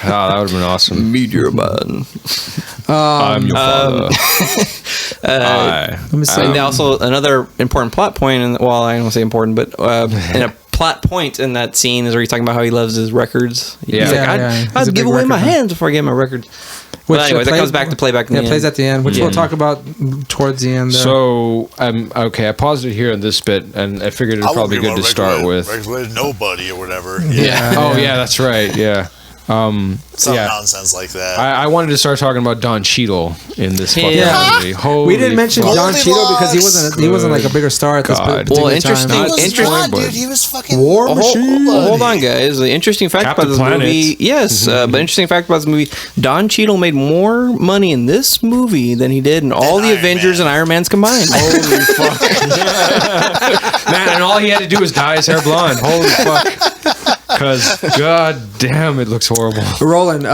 that would have been awesome. Meteor Man. I'm your father. Let me say. And also another important plot point, and well, I don't say important, but in a plot point in that scene is where he's talking about how he loves his records. He's like, I'd give away my hands before I get my records. But anyways, that comes back to play back in the end. Plays at the end, which we'll talk about towards the end. So, okay, I paused it here in this bit, and I figured it'd probably be good to start with. Nobody or whatever. Yeah. Oh, yeah, that's right. Yeah. Some nonsense like that. I wanted to start talking about Don Cheadle in this fucking movie. Holy we didn't mention Don Cheadle because he wasn't like a bigger star at this point. Well, interesting. Dude, he was fucking War Machine. Hold on, guys. The interesting fact about this movie, but interesting fact about this movie, Don Cheadle made more money in this movie than he did in all the Avengers and Iron Man's combined. Holy fuck, man! And all he had to do was dye his hair blonde. Holy fuck. Because, god damn, it looks horrible. Roland,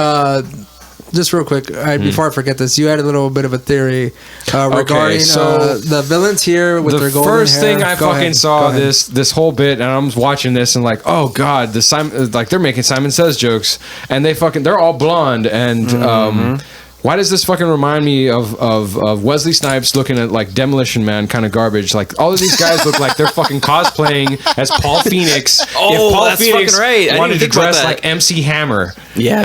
just real quick, before I forget this, you had a little bit of a theory regarding the villains here with their golden hair. The first thing I fucking saw this whole bit, and I'm watching this and like, oh god, they're making Simon Says jokes, and they're all blonde, and why does this fucking remind me of Wesley Snipes looking at like Demolition Man kind of garbage? Like all of these guys look like they're fucking cosplaying as Paul Phoenix. If Paul Phoenix wanted to dress like MC Hammer. Yeah,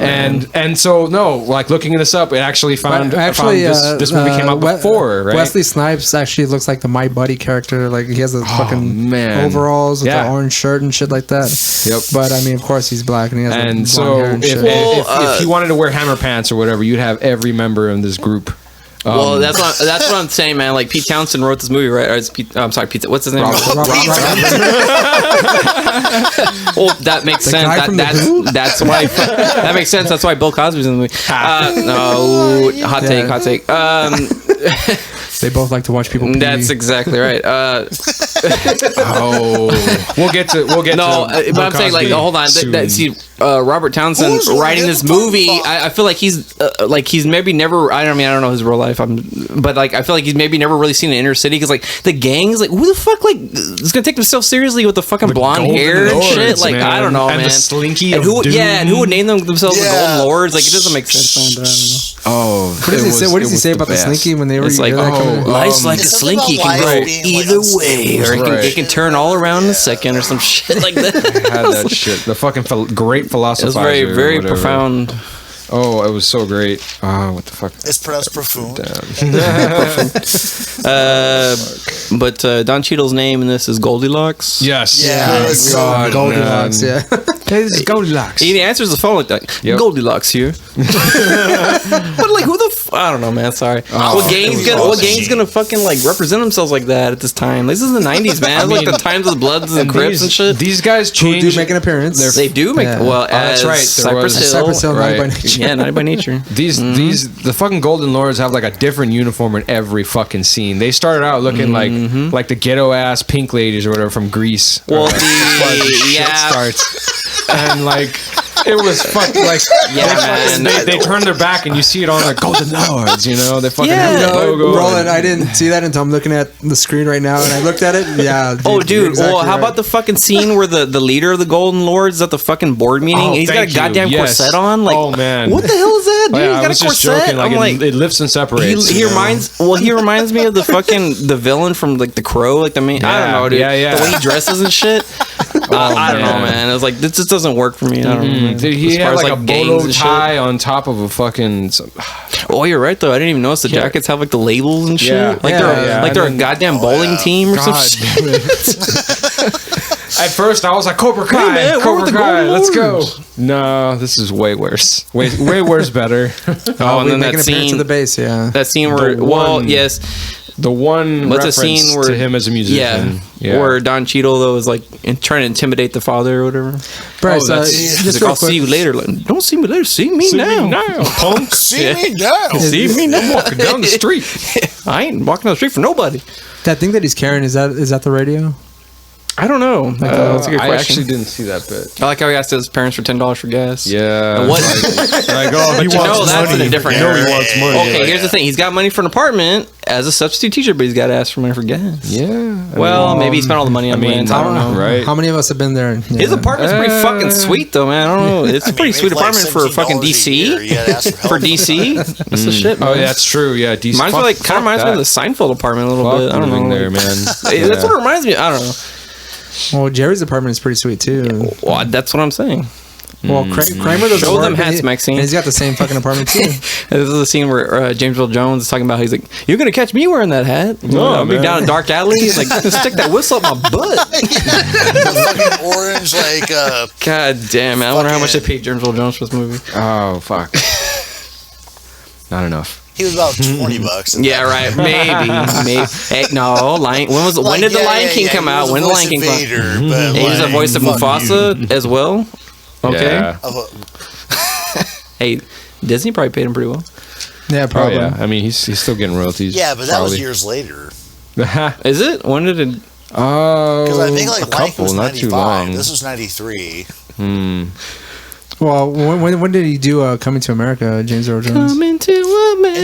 and so like looking this up, it actually found this movie came out before, right? Wesley Snipes actually looks like the My Buddy character. Like he has the fucking overalls with the orange shirt and shit like that. Yep. But I mean, of course, he's black and he has and blonde hair and shit. If he wanted to wear hammer pants or whatever, you'd have every member in this group. Well, that's what I'm saying, man. Like Pete Townsend wrote this movie, right? Or I'm sorry, Pete. What's his name? Robert. Well, that makes sense. That's why. That makes sense. That's why Bill Cosby's in the movie. No, hot take. They both like to watch people pee. That's exactly right. We'll get to but I'm saying like hold on. Robert Townsend writing this movie. I feel like he's maybe never. I don't know his real life. But like I feel like he's maybe never really seen an inner city because like the gang is like who the fuck like is gonna take themselves seriously with the fucking blonde hair and shit. Like man. I don't know, and man. The slinky and who would name themselves the Golden Lords? Like it doesn't make sense. I don't know. What does he say about the slinky when whenever It's you like, hear that coming in. life's like a It's something slinky, about can life go being, either like, way, or it can turn all around in a second, or some shit like that. I had that shit. The fucking great philosopher. It was very, very profound. Oh, it was so great. What the fuck? It's pronounced profound. But Don Cheadle's name in this is Goldilocks. Yes. Yes. God, Goldilocks, man. yeah. Hey, this is Goldilocks. He answers the phone like that. Yep. Goldilocks here. But like, who the? I don't know, man. Sorry. What gang's gonna fucking like represent themselves like that at this time? This is the '90s, man. It's like the times of the Bloods and Crips and shit. These guys Who change. do make an appearance. They do make well. that's as right. There was- Cypress Hill, Right. Naughty by Nature. Yeah, Naughty by Nature. The fucking Golden Lords have like a different uniform in every fucking scene. They started out looking like the ghetto ass pink ladies or whatever from Greece. Well, Or, shit starts. And like it was fucking like they turn their back and you see it on the Golden Lords. You know they fucking have the logo. Roland, I didn't see that until I'm looking at the screen right now, and I looked at it. Yeah. Dude. you're exactly Well, how right. about the fucking scene where the leader of the Golden Lords is at the fucking board meeting? Oh, And he's got a thank you. goddamn Yes. corset on. Like, oh man, what the hell is that, dude? Oh, yeah, He's I got was a just corset. joking. Like, I'm like, it lifts and separates. he reminds me of the fucking the villain from like The Crow, like the main. I don't know, dude. Yeah. The way he dresses and shit. I don't know, man. It was like this just doesn't work for me. I don't know. Did he As far have as, like a gangs bolo and shit. tie on top of a fucking? Oh, you're right though. I didn't even notice the jackets have like the labels and shit. Yeah. Like Yeah, they're and a then- goddamn bowling team or some God shit. damn it. At first, I was like, Cobra Kai, man, we're Cobra with the Kai, Golden let's go. Lords. No, this is way worse. Way worse better. Oh, and we then make that an appearance scene. to the base? Yeah. That scene where, yes, The one what's the reference scene where to him as a musician. Yeah. where Don Cheadle though is like trying to intimidate the father or whatever. Bryce, that's- just He's like, real I'll see quick. you later. Like, don't see me later. See me now. punk. See me now. See me I'm now. walking down the street. I ain't walking down the street for nobody. That thing that he's carrying, is that the radio? I don't know. That's a good I question. actually didn't see that bit. I like how he asked his parents for $10 for gas. Yeah. And what? Like, oh, But he you know wants that's money. in a different You know area. he wants money. Okay, here's the thing. He's got money for an apartment as a substitute teacher, but he's got to ask for money for gas. Yeah. Well, maybe he spent all the money on rent. I don't know. Right. How many of us have been there? Yeah. His apartment's pretty fucking sweet, though, man. I don't know. It's a pretty sweet apartment for fucking DC. For DC, that's the shit, man. Oh, yeah, that's true. Yeah, DC. Reminds me like kind of reminds me of the Seinfeld apartment a little bit. I don't know. there, man. That's what it reminds me. I don't know. Well, Jerry's apartment is pretty sweet too. Well, that's what I'm saying. Well, Kramer doesn't Show work, them and hats, he- Maxine. and he's got the same fucking apartment too. This is the scene where James Earl Jones is talking about. He's like, "You're gonna catch me wearing that hat. I'll be man. down a dark alley. He's like, stick that whistle up my butt." Fucking orange, like, God damn, man. I wonder how much they paid James Earl Jones for this movie. Oh, fuck. Not enough. he was about $20. Yeah, right. Maybe. Hey, no. When did the Lion King come out? When did the Lion King come out? He was the voice of Mufasa as well. Okay. Yeah. Hey, Disney probably paid him pretty well. Yeah, Oh, probably. yeah. I mean, he's still getting royalties. Yeah, but that was probably. years later. Is it? When did it? Oh, Because I think a like Lion King couple, was not too 95. long. This was 93. Well, when did he do Coming to America, James Earl Jones? Coming to America.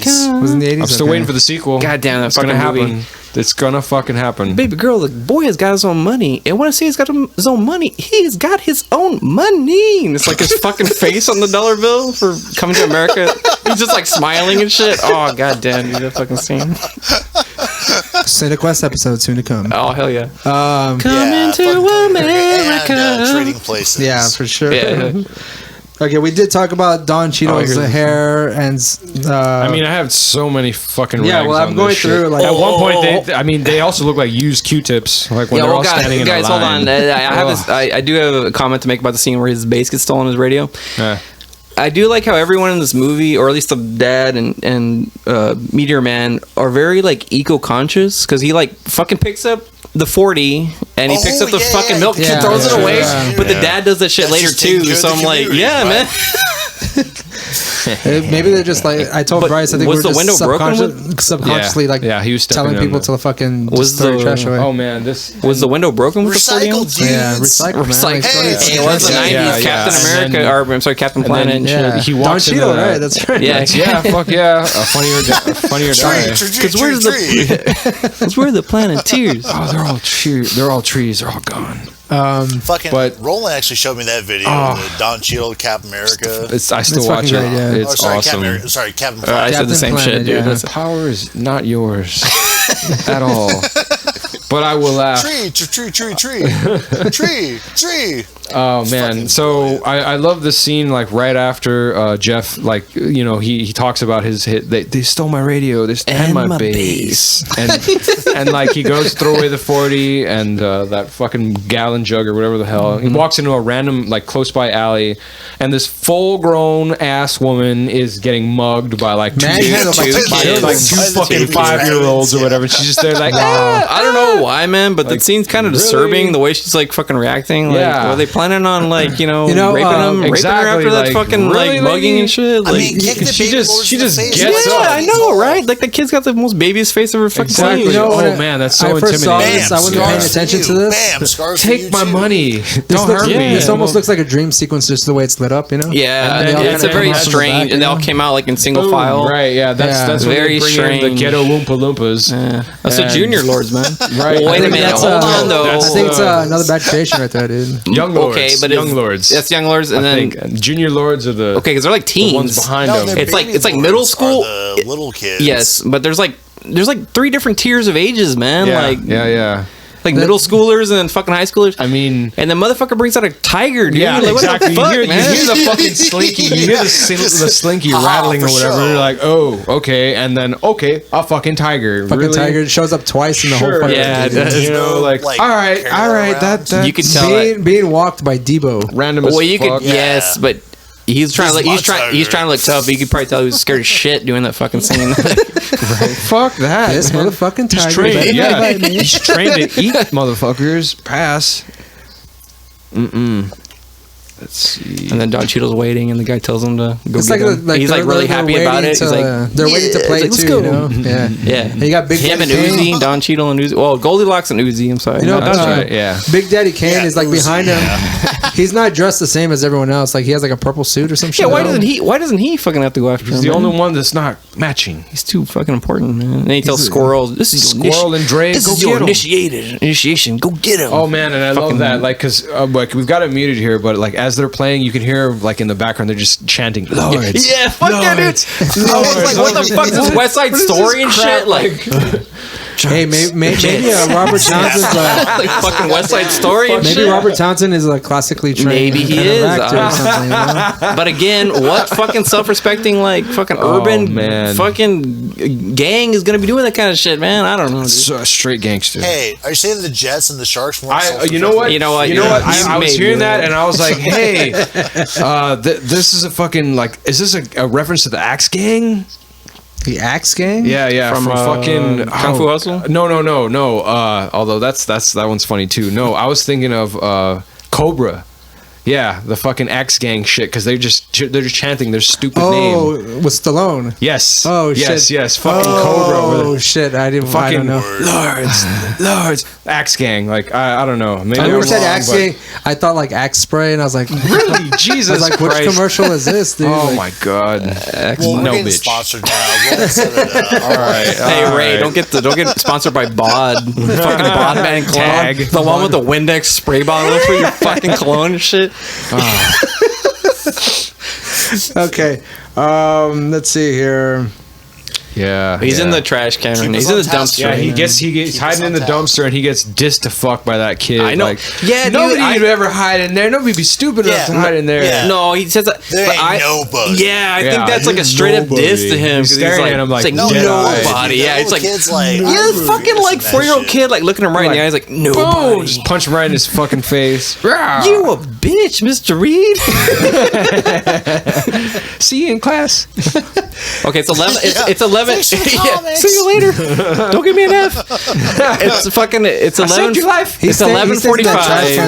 80s. Was in the 80s? I'm still Okay. waiting for the sequel. God damn, that it's gonna fucking happen. movie. It's gonna fucking happen. Baby girl, the boy has got his own money. And when I say he's got his own money, he's got his own money. And it's like his fucking face on the dollar bill for Coming to America. He's just like smiling and shit. Oh, god damn, dude, that fucking scene. Santa Quest episode soon to come. Oh, hell yeah. Um, Coming to fucking America. And Trading Places. yeah, for sure. Yeah. Okay, we did talk about Don Cheadle's here's the- hair and. I mean, I have so many fucking. Yeah, rags well, I'm on going this through, shit. like- at one point, they also look like used Q-tips, like when Yeah, they're well, all standing in guys, a hold line. on. I do have a comment to make about the scene where his bass gets stolen on his radio. Yeah. I do like how everyone in this movie, or at least the dad and Meteor Man, are very like eco-conscious because he like fucking picks up the 40 and he picks up the yeah, fucking yeah, milk yeah, and throws it yeah, away. yeah. But the dad does that shit That's later just taking too. care of So the I'm like, community, yeah, right? man. Maybe they're just like I told But Bryce. I think was we're the just window broken subconsciously like Yeah, he was stepping telling on people the- to fucking Was just throw your the- trash away. Oh man, this Was the window broken with the 40 Recycle, ounce? dudes. Yeah, recycle, man. Recycle. Like, Hey, it's Hey, it was the 90s, Yeah, Captain and America, then- or I'm sorry, Captain Planet and shit. yeah, He Don walks into Cheadle, that- right? That's right. Yeah, yeah, fuck yeah, a funnier die. Because where's the? Because we're the Planeteers. Oh, they're all trees. They're all gone. Fucking but- Roland actually showed me that video. The Don Cheadle, Cap America. I still It's watch it. fucking great, yeah. It's awesome. Captain I Planet. said the same Planet, shit, dude. yeah. The power is not yours at all. But I will laugh. Tree. Oh man, so I love the scene like right after Jeff, like you know, he talks about his hit. They stole my radio, and my bass, and like he goes to throw away the 40 and that fucking gallon jug or whatever the hell. He walks into a random like close by alley, and this full grown ass woman is getting mugged by like two fucking 5-year-olds or whatever. She's just there like, I don't know why, man, but that scene's kind of disturbing. The way she's like fucking reacting. Like, Yeah. were they planning on like raping exactly, her after that fucking really, like mugging and shit? I Like, mean, kick the she baby just lords in the face. gets yeah, up. I know, right? Like the kid's got the most babyest face ever fucking Exactly. seen. You know, Oh, when I- man, that's so I first saw intimidating. this, I wasn't paying attention to this. Bam, scars for you Take my too. money. This Don't looks- hurt me. This almost looks like a dream sequence, just the way it's lit up, you know? Yeah, And then it's a they very come out from the strange, back, and they all you know? came out like in single file. Right, yeah, that's when Very they bring in the strange. ghetto Oompa Loompas. Yeah. That's the And- Junior Lords, man. Right. Well, wait I a think minute. that's, Hold on, though. I think it's another bad creation right there, dude. Young Lords. Okay, but Young Lords. That's Young Lords, and I then think Junior Lords are the okay, because they're like the teens. ones behind No, them. they're It's like- baby it's like middle lords school. are the little kids. Yes, but there's like 3 different tiers of ages, man. Yeah, Like yeah. like middle schoolers and then fucking high schoolers. I mean, And the motherfucker brings out a tiger, dude. yeah, Like, what exactly. the fuck, you man? hear the fucking slinky. You hear the slinky rattling or for whatever. sure. You're like, oh, okay, and then okay, a fucking tiger. Fucking really? tiger shows up twice in the whole Sure. fucking Yeah, thing, dude. it does. You know, like, Like, all right, carry around. that You could tell that. Being walked by Debo. random as Well, you fuck. could, yes, but he's trying to look, He's he's trying to look tough. But you could probably tell he was scared as shit doing that fucking scene. Fuck that. This man. motherfucking He's tiger. trained. better Yeah, not bite me. he's trained to eat motherfuckers. Pass. Let's see. And then Don Cheadle's waiting, and the guy tells him to go It's get like, him. He's like really happy about it. He's like, they're waiting to yeah, play it's like, too, let's you go. know? Yeah. yeah. And you got Big Him and Daddy Kane. Uzi, Don Cheadle and Uzi. Well, Goldilocks and Uzi. I'm sorry. You know, That's uh, right, yeah. Big Daddy Kane Yeah, is like Uzi, behind him. He's not dressed the same as everyone else. Like he has like a purple suit or some shit. Yeah, why doesn't he fucking have to go after He's him? the man? only one that's not matching. He's too fucking important, man. And then he tells Squirrel, "This is your Squirrel and Dre, This go is your get 'em." initiation. Go get him." Oh man, and I love Fucking- that, like, cause like we've got it muted here, but like as they're playing, you can hear like in the background they're just chanting Lords. Yeah, fuck yeah, dude. I was like, what the fuck is this West Side Story and shit? Like, Hey, maybe Robert Townsend's like fucking West Side Story and maybe shit. Robert Townsend is a classically trained Maybe he kind of is. actor or something. You know? But again, what fucking self-respecting like fucking urban man. fucking gang is gonna be doing that kind of shit, man? I don't know. Dude. So, straight gangster. Hey, are you saying the Jets and the Sharks weren't You know what? You know what? You know Yeah. what? You I was made hearing me that laugh. and I was like, hey, this is a fucking like, is this a reference to the Axe Gang? The Axe Gang? Yeah, From, fucking Kung Fu Hustle? No. Although that one's funny too. No, I was thinking of Cobra. Yeah, the fucking Axe Gang shit because they're just chanting their stupid Oh, name. with Stallone. Yes. Oh yes, shit. Yes. Fucking Cobra. Oh With shit! I didn't. I fucking don't know. Lords, Axe Gang. Like I don't know. Maybe I I'm never said wrong, Axe but- Gang. I thought like Axe Spray, and I was like, Really, I Jesus was like, Christ. which commercial is this, dude? Oh Like, my god. Well, we're no getting bitch. sponsored now. We'll set it up. All right. Hey all Ray, right. don't get sponsored by Bod. Fucking Bod Man cologne. Tag. The one with the Windex spray bottle for your fucking cologne and shit. Okay. Let's see here. Yeah. He's yeah. in the trash can. Keep He's us in the on task, dumpster. Yeah, he man. gets Keep hiding us in the on task. dumpster and he gets dissed to fuck by that kid. I know. Like, Yeah, dude, nobody would ever hide in there. Nobody would be stupid enough to hide in there. Yeah. No, he says that. There but ain't nobody. Yeah, I Yeah, think that's like a you're straight up diss nobody. to him. He's 'cause staring like, at him like it's No, dead eyes. nobody. Yeah, it's like kids like yeah, fucking like 4-year-old kid like looking him right in the eyes like Boom! nobody. Just punch him right in his fucking face. You a bitch, Mr. Reed. See you in class. Okay, it's 11. Yeah. It's 11. Thanks for the Yeah, comics. see you later. Don't give me an F. It's fucking. It's 11. saved your life. It's He stays in that trash can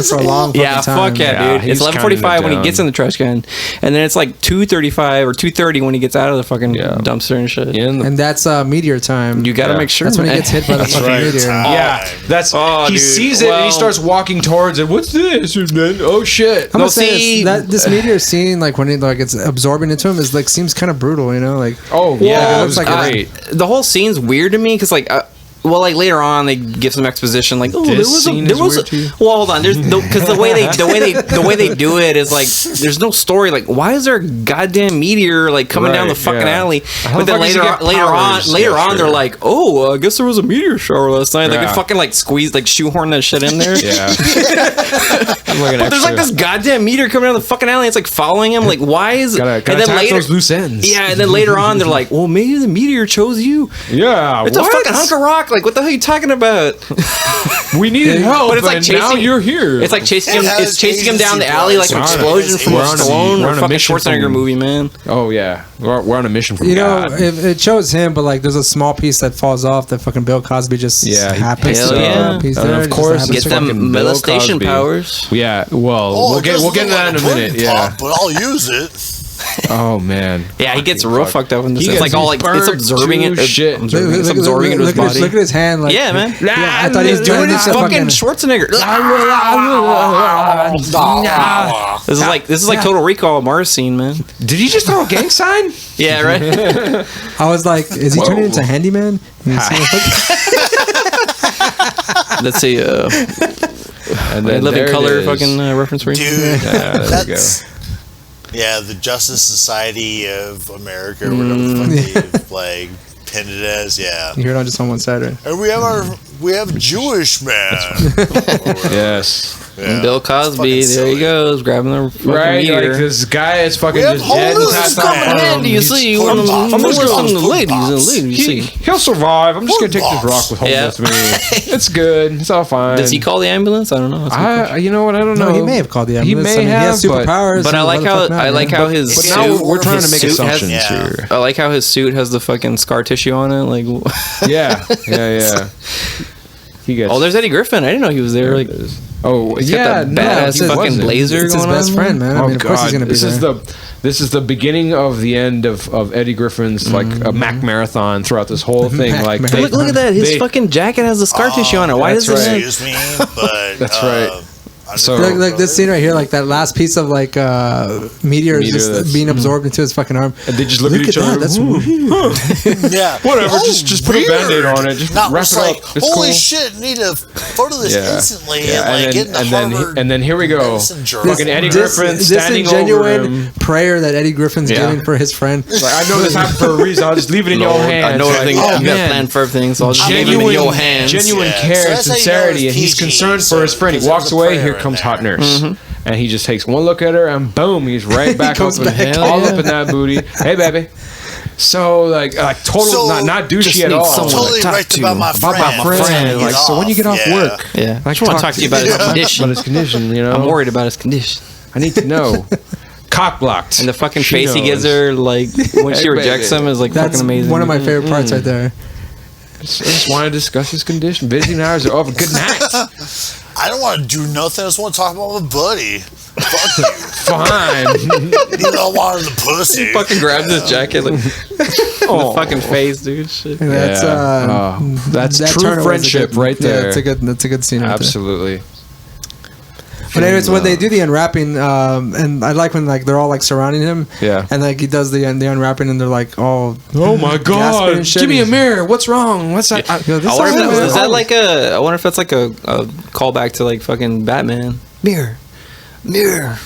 11:45. for a long fucking Yeah, time. fuck yeah, Yeah, dude. he's It's 11:45 when he counting it gets in the trash can, and then it's like 2:35 or 2:30 when he gets out of the fucking Yeah. dumpster and shit. And that's Meteor time. You gotta Yeah. make sure. That's when he man. gets hit by the fucking right. meteor. Yeah, that's Oh, he dude. sees it and he Well- starts walking towards it. What's this? And then oh shit. I'm No, gonna say see- this meteor scene, like when it like it's absorbing into him, is like seems kind of brutal, you know? Like Oh Yeah, yeah, it it looks was like great. The whole scene's weird to me because like Well, like later on, they give some exposition, like, oh, This there was weird to you? well, hold on, because the way they do it is like, there's no story. Like, why is there a goddamn meteor like coming down the fucking alley? But then later on, they're like, oh, I guess there was a meteor shower last night. Like, they fucking like squeeze, like shoehorn that shit in there. Yeah. But there's like this goddamn meteor coming down the fucking alley. It's like following him. Like, why is? Gotta and then tap later, those loose ends. yeah, and then later on, they're like, well, maybe the meteor chose you. Yeah. It's a fucking hunk of rock. Like, what the hell are you talking about? We needed help, but it's like chasing. now you're here. It's like chasing him. It's chasing him down the alley like an explosion from Stallone or fucking Schwarzenegger movie, man. Oh yeah, we're on a mission from You God. know, it shows him, but like, there's a small piece that falls off that fucking Bill Cosby just happens hell to yeah. piece And there. of course, Get them fucking Bill molestation Cosby. powers. Yeah, well, we'll get into that in a minute. Yeah. But I'll use it. Oh man. Yeah, he gets real fucked up in this. He It's gets like all like it's absorbing it. shit. It's absorbing into his body. Look at his hand. Like, Yeah, man. I thought he was Doing doing his this fucking Schwarzenegger. This is like Total Recall Mars scene, man. Did he just throw a gang sign? Yeah, right. I was like, is he turning into handyman? Let's see. And then Living there it Color is. fucking reference for you. Dude, there we yeah, the Justice Society of America, or whatever the fuck they like pinned it as. Yeah, You heard it just on one side, right? and we have Jewish man. Yes. And Bill Cosby, fucking there silly. he goes, grabbing the fucking Right, meteor. like this guy is fucking We have just dead and homeless passed coming out. in, Do you see? Put I'm bombs, just put listening to the bombs, ladies put and bombs. ladies. You see. He'll survive. I'm just gonna take this Bombs. rock with home Yeah. with me. It's good. It's all fine. Does he call the ambulance? I don't know. You know what? I don't know. No, he may have called the He ambulance. may I mean, he has have, but- superpowers. But I so like why the how fuck not, I like man? how his But suit. now we're trying to his make suit has- assumptions Yeah. here. I like how his suit has the fucking scar tissue on it. Like, Yeah. He gets. oh, there's Eddie Griffin. I didn't know he was there. Like, oh he's yeah, got that badass he fucking wasn't. blazer It's his going best on. friend, man. I Oh mean, of course he's god, gonna be there. this is the beginning of the end of Eddie Griffin's like a Mac marathon throughout this whole thing. Mac Like marathon. Look at that. His they- fucking jacket has the scar tissue on it. Why does that's it? right. Excuse me, but That's right. So- Like this scene right here, like that last piece of like meteor is Meteor just that's- being absorbed into his fucking arm. And they just look at each other. That. That's yeah, Whatever, just put a Band-Aid on it. Just Not wrap just it like, up. It's holy cool. shit, need to photo this Yeah. instantly Yeah, and like get in the Harvard. and then here we go. medicine journal. Fucking Eddie Griffin standing over genuine him. prayer that Eddie Griffin's Yeah. giving for his friend. Like, I know this happened for a reason. I'll just leave it in your hands. I know Like, everything. oh, I've got a man. plan for everything, so I'll just leave him in Genuine, your hands. genuine Yeah. care So and that's how you know sincerity, it's and he's PG, concerned for his friend. He because walks there's a away. Here prayer comes in hot there. nurse, and he just takes one look at her, and boom, he's right back up, goes in, back. all up in that booty. Hey, baby. So like total, So, not just douchey at need all. someone Totally talk right to about my About friend. my friend. Get Like, so when you get off yeah. work, Yeah, I like, just want to talk to you about his condition. about his condition, you know, I'm worried about his condition. I need to know. Cock blocked. And the fucking She face he gives knows. her, like when she Hey, rejects baby. him, is like That's fucking amazing. one of my favorite parts right there. I just want to discuss his condition. Visiting hours are over. Good night. I don't want to do nothing. I just want to talk about my buddy. Fuck you. Fine. You know, I wanted the pussy. He fucking grabs his jacket, like the fucking face, dude. Shit. And that's Yeah. That's that true turn was a friendship good- right there. Yeah, that's a good scene. Right there. Absolutely. But anyways, when they do the unwrapping, and I like when like they're all like surrounding him. Yeah. And like he does the unwrapping, and they're like, oh my gasping and shit. Give me a mirror. What's wrong? What's that? Yo, this I wonder if is- that, is that like a. I wonder if that's like a callback to like fucking Batman. Mirror. maybe.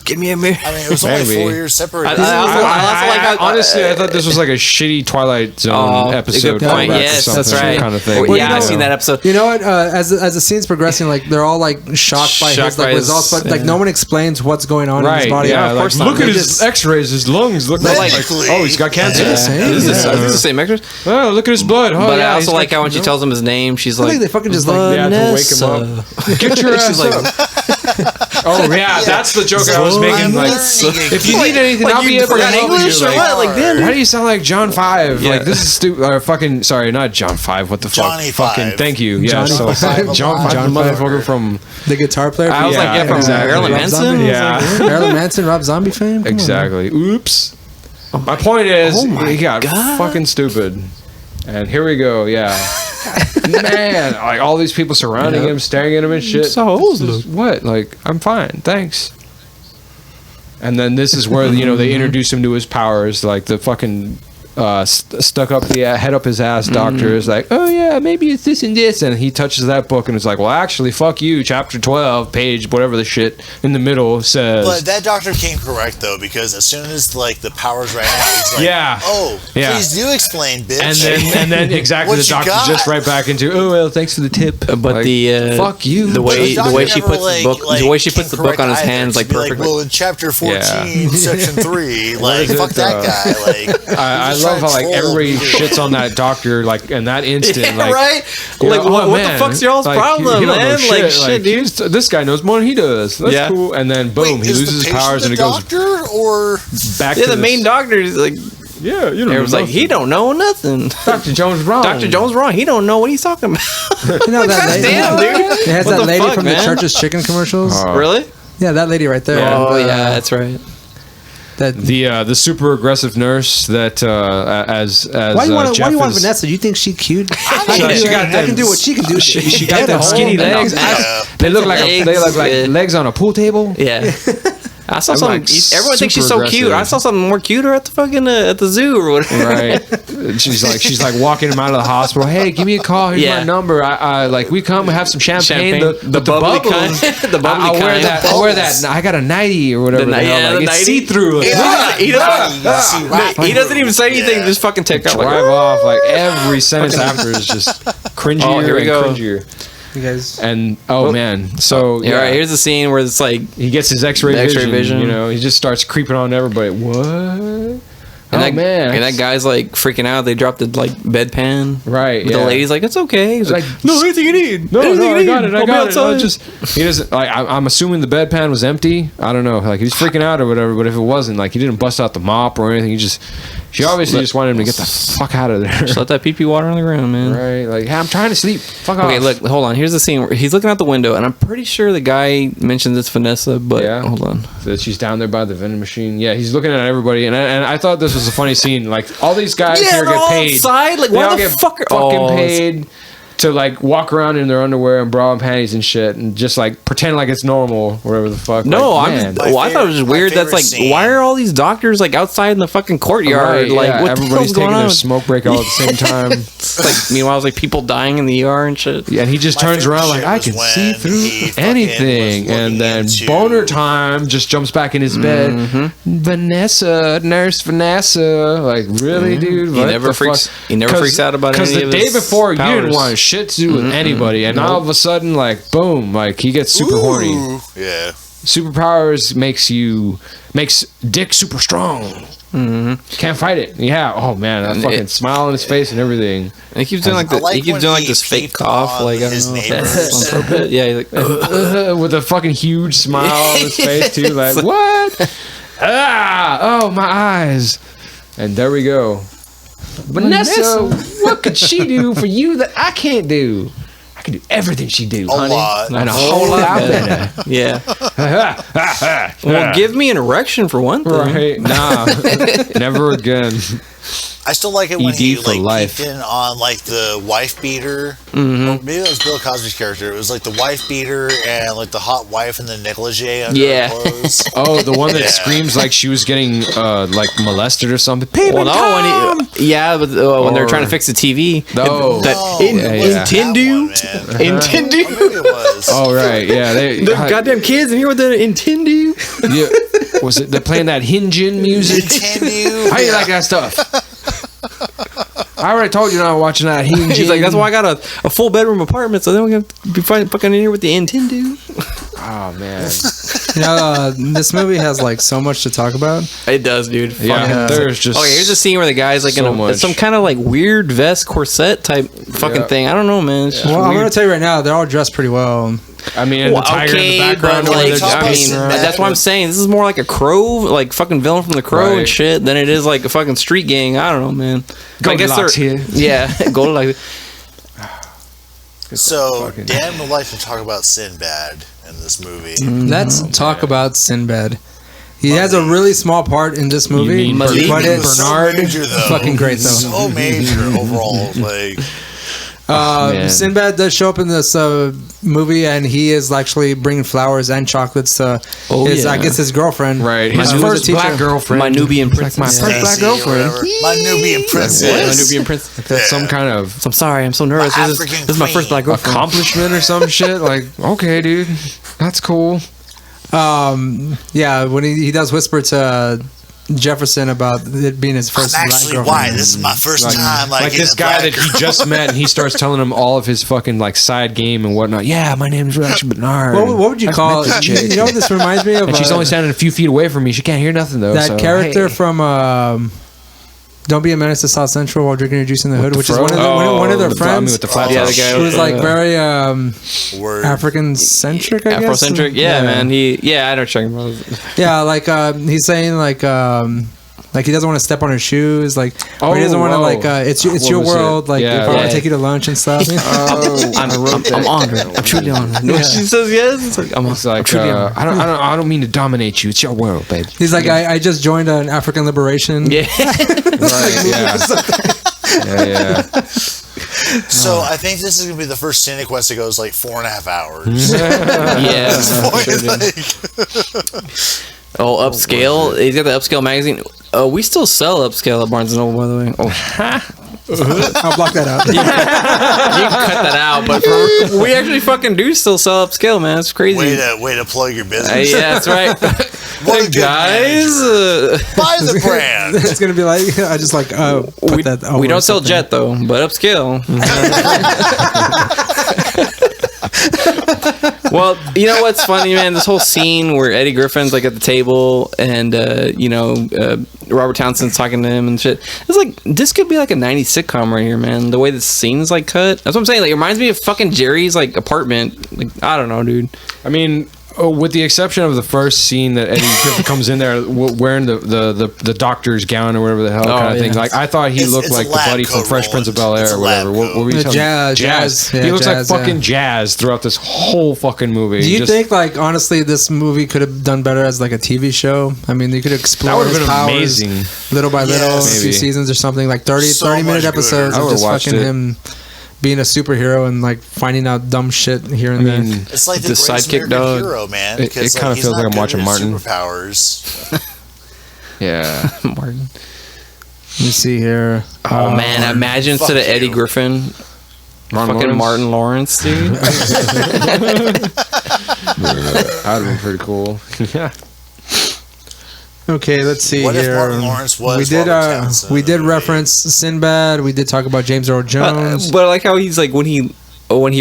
Give me a mirror. I mean, it was only Maybe. 4 years separated. I also like how- honestly, I thought this was like a shitty Twilight Zone episode. Good point. callback or Yes, that's something, right. Kind of thing. Well, yeah, you I've know- seen that episode. You know what? As the scene's progressing, like they're all like shocked by Shocked his like by his- results, but like no one explains what's going on in Right, his body. yeah, of like, course not. look at They his just- X-rays. His lungs look like, Medically. oh, he's got cancer. Yeah. same. Is this Yeah. the same actress? Oh, look at his blood. Oh, But yeah, I he's also like got- how when she tells him his name, she's I like, think they fucking just like Yeah, to wake him Vanessa. up. Get your ass She's like, up. Oh yeah, that's the joke I was making. Like, if you need anything, like I'll be you able to forgot help English you. or Like, what? Like, damn, why do you sound like John 5? Yeah. Like, this is stupid. Or fucking, sorry, not John 5. What the fuck? Johnny Fucking, 5. thank you. Yeah, Johnny so Five. John 5, John the Five. motherfucker from. the guitar player. I was like, yeah, from exactly. Marilyn Rob Manson. Zombie. Yeah. Marilyn Manson, Rob Zombie fame. Come on, Exactly. Oops. My point is, he got God. fucking stupid. And here we go. Yeah. Man, like all these people surrounding him, staring at him and shit. So old, This is- what? Like, I'm fine. Thanks. And then this is where, you know, they introduce him to his powers, like the fucking stuck up the head up his ass doctor is like, oh yeah, maybe it's this and this, and he touches that book and it's like, well, actually, fuck you, chapter 12, page whatever the shit in the middle says. But that doctor came correct though, because as soon as like the powers ran out, he's like, please do explain, bitch. And then exactly the doctor's just right back into, oh well, thanks for the tip. But like, fuck you. The way she puts the book, the way she puts the book on his hands, like perfectly. Like, well, in chapter 14, section 3, like fuck that guy. Like I love how like everybody shits on that doctor like in that instant. Like, right? Like what the fuck's y'all's problem, man? Like shit, dude. This guy knows more than he does. That's cool. And then boom, he loses his powers and it goes or back to the main doctor is like. Yeah, you know. It was like he don't know nothing. Dr. Jones wrong. Dr. Jones wrong. He don't know what he's talking about. You know that lady? Damn, dude. It has that lady from the Church's Chicken commercials. Really? Yeah, that lady right there. Oh yeah, that's right. That the super aggressive nurse that as why do you want Vanessa? Do you think she's cute? I can do what she can do. She got them skinny legs. They look like legs on a pool table. Yeah. I saw something. Everyone thinks she's so cute. I saw something more cuter at the fucking at the zoo or whatever. Right. She's like walking him out of the hospital. Hey, give me a call. Here's my number. I like we come have some champagne. The bubbly kind. The bubbly kind. I'll wear that. I got a 90 or whatever. It's see through. He doesn't even say anything. Just fucking take off. Drive off. Like every sentence after is just cringier and cringier. You guys and man, so all right, here's the scene where it's like he gets his X-ray vision. You know, he just starts creeping on everybody. What? And that guy's like freaking out. They dropped the like bedpan. Right. The lady's like, it's okay. He's like, no, anything you need. No, I got it. I got it. He doesn't like. I'm assuming the bedpan was empty. I don't know. Like he's freaking out or whatever. But if it wasn't, like he didn't bust out the mop or anything. She obviously just wanted him to get the fuck out of there. Just let that pee-pee water on the ground, man. Right. Like, hey, I'm trying to sleep. Fuck off. Okay, look, hold on. Here's the scene where he's looking out the window, and I'm pretty sure the guy mentions it's Vanessa, but hold on. That she's down there by the vending machine. Yeah, he's looking at everybody, and I thought this was a funny scene. Like, all these guys here get paid. Outside? Like, why the fuck are fucking paid to like walk around in their underwear and bra and panties and shit and just like pretend like it's normal, whatever the fuck. No, I thought it was just weird. That's like, why are all these doctors like outside in the fucking courtyard? Like, what everybody's taking their smoke break all at the same time. Like, meanwhile, it's like people dying in the ER and shit. Yeah, and he just turns around like, I can see through anything, and then boner time just jumps back in his bed. Vanessa, Nurse Vanessa, like really, dude? He never freaks out about any of his because the day before you didn't want shit to do with anybody, and all of a sudden, like boom, like he gets super horny. Yeah, superpowers makes Dick super strong. Can't fight it. Yeah. Oh man, that fucking smile on his face and everything. And he keeps doing like this fake cough, like I don't know if that's on purpose. Yeah, he's like with a fucking huge smile on his face too. Like what? Oh my eyes. And there we go. Vanessa, what could she do for you that I can't do? I can do everything she do, honey. And a whole lot better. Yeah. Well, give me an erection for one thing. Right. Nah. Never again. I still like it when he like peeked in on like the wife beater. Or maybe it was Bill Cosby's character. It was like the wife beater and like the hot wife in the negligee under her clothes. Oh, the one that screams like she was getting like molested or something. Well, no, when they're trying to fix the TV. Intendu. Oh right, yeah. The goddamn kids in here with the Intendu. Yeah, was it? They're playing that Hinjin music. Intendu. How do you like that stuff? I already told you not watching that. He's like, that's why I got a full bedroom apartment, so then we can be fucking in here with the Nintendo. Oh man, this movie has like so much to talk about. It does, dude. Yeah, there's just here's a scene where the guy's like in some kind of like weird vest corset type fucking thing. I don't know, man. Well, I'm gonna tell you right now, they're all dressed pretty well. I mean, the tiger in the background. But like, that's what I'm saying. This is more like a Crow, like fucking villain from the Crow and shit, than it is like a fucking street gang. I don't know, man. I guess they're here. Yeah, Goldilocks. So Dan would like to talk about Sinbad in this movie. Let's talk about Sinbad. He has a really small part in this movie, but it's so major, though. Fucking great though. So major overall, like. Sinbad does show up in this movie, and he is actually bringing flowers and chocolates to I guess his girlfriend. Right, his first black girlfriend. My Nubian princess. My first black girlfriend. My Nubian princess. My Nubian princess. That's some kind of... I'm sorry, I'm so nervous. This is my first black girlfriend. Accomplishment or some shit. Like, okay, dude, that's cool. Yeah, when he does whisper to Jefferson about it being his first. I'm actually white. This is my first time. Like this guy that he just met, and he starts telling him all of his fucking like side game and whatnot. Yeah, my name's Rash Bernard. What would you call it? You know what this reminds me of? And she's only standing a few feet away from me. She can't hear nothing though. That character from Don't Be a Menace to South Central While Drinking Your Juice in the Hood, which is one of their friends. With the flat the guy who was like very African centric, I guess. Afrocentric, yeah, man. I know what you're talking about. Yeah, like he's saying like he doesn't want to step on her shoes, like or he doesn't want to like it's your world, like if I want to take you to lunch and stuff. I'm honored. I'm truly honored. No, she says yes. It's like I'm truly honored. I don't mean to dominate you. It's your world, babe. He's like I just joined an African liberation. Yeah. Right. Yeah. So I think this is gonna be the first Santa Quest that goes like 4.5 hours. Oh, Upscale. He's got the Upscale magazine. We still sell Upscale at Barnes & Noble, by the way. I'll block that out. You can cut that out, but we actually fucking do still sell Upscale, man. It's crazy. Way to plug your business. Yeah, that's right. What a guys, buy the brand. It's gonna be like I just like put that. We don't sell Jet though, but Upscale. Well, you know what's funny, man? This whole scene where Eddie Griffin's like at the table and Robert Townsend's talking to him and shit. It's like this could be like a 90s sitcom right here, man. The way the scene's like cut. That's what I'm saying. Like it reminds me of fucking Jerry's like apartment. Like I don't know, dude. I mean, with the exception of the first scene that Eddie Griffin comes in there wearing the doctor's gown or whatever the hell kind of thing. Like I thought he looked like the buddy from Fresh Prince of Bel-Air or whatever. What were you telling me? Jazz. He looks like fucking Jazz throughout this whole fucking movie. Do you think like honestly this movie could have done better as like a TV show? I mean, they could explore his powers little by little, a few seasons or something, like 30-minute episodes of just fucking him being a superhero and like finding out dumb shit here and there. It's like the sidekick dog hero, man. It kind of feels like I'm watching Martin. Superpowers. Yeah, Martin. Let me see here. Oh man, imagine instead of Eddie Griffin, fucking Martin Lawrence, dude. That'd have been pretty cool. Yeah. Okay, let's see what here. If Martin Lawrence was we did reference Sinbad. We did talk about James Earl Jones. But I like how he's like when he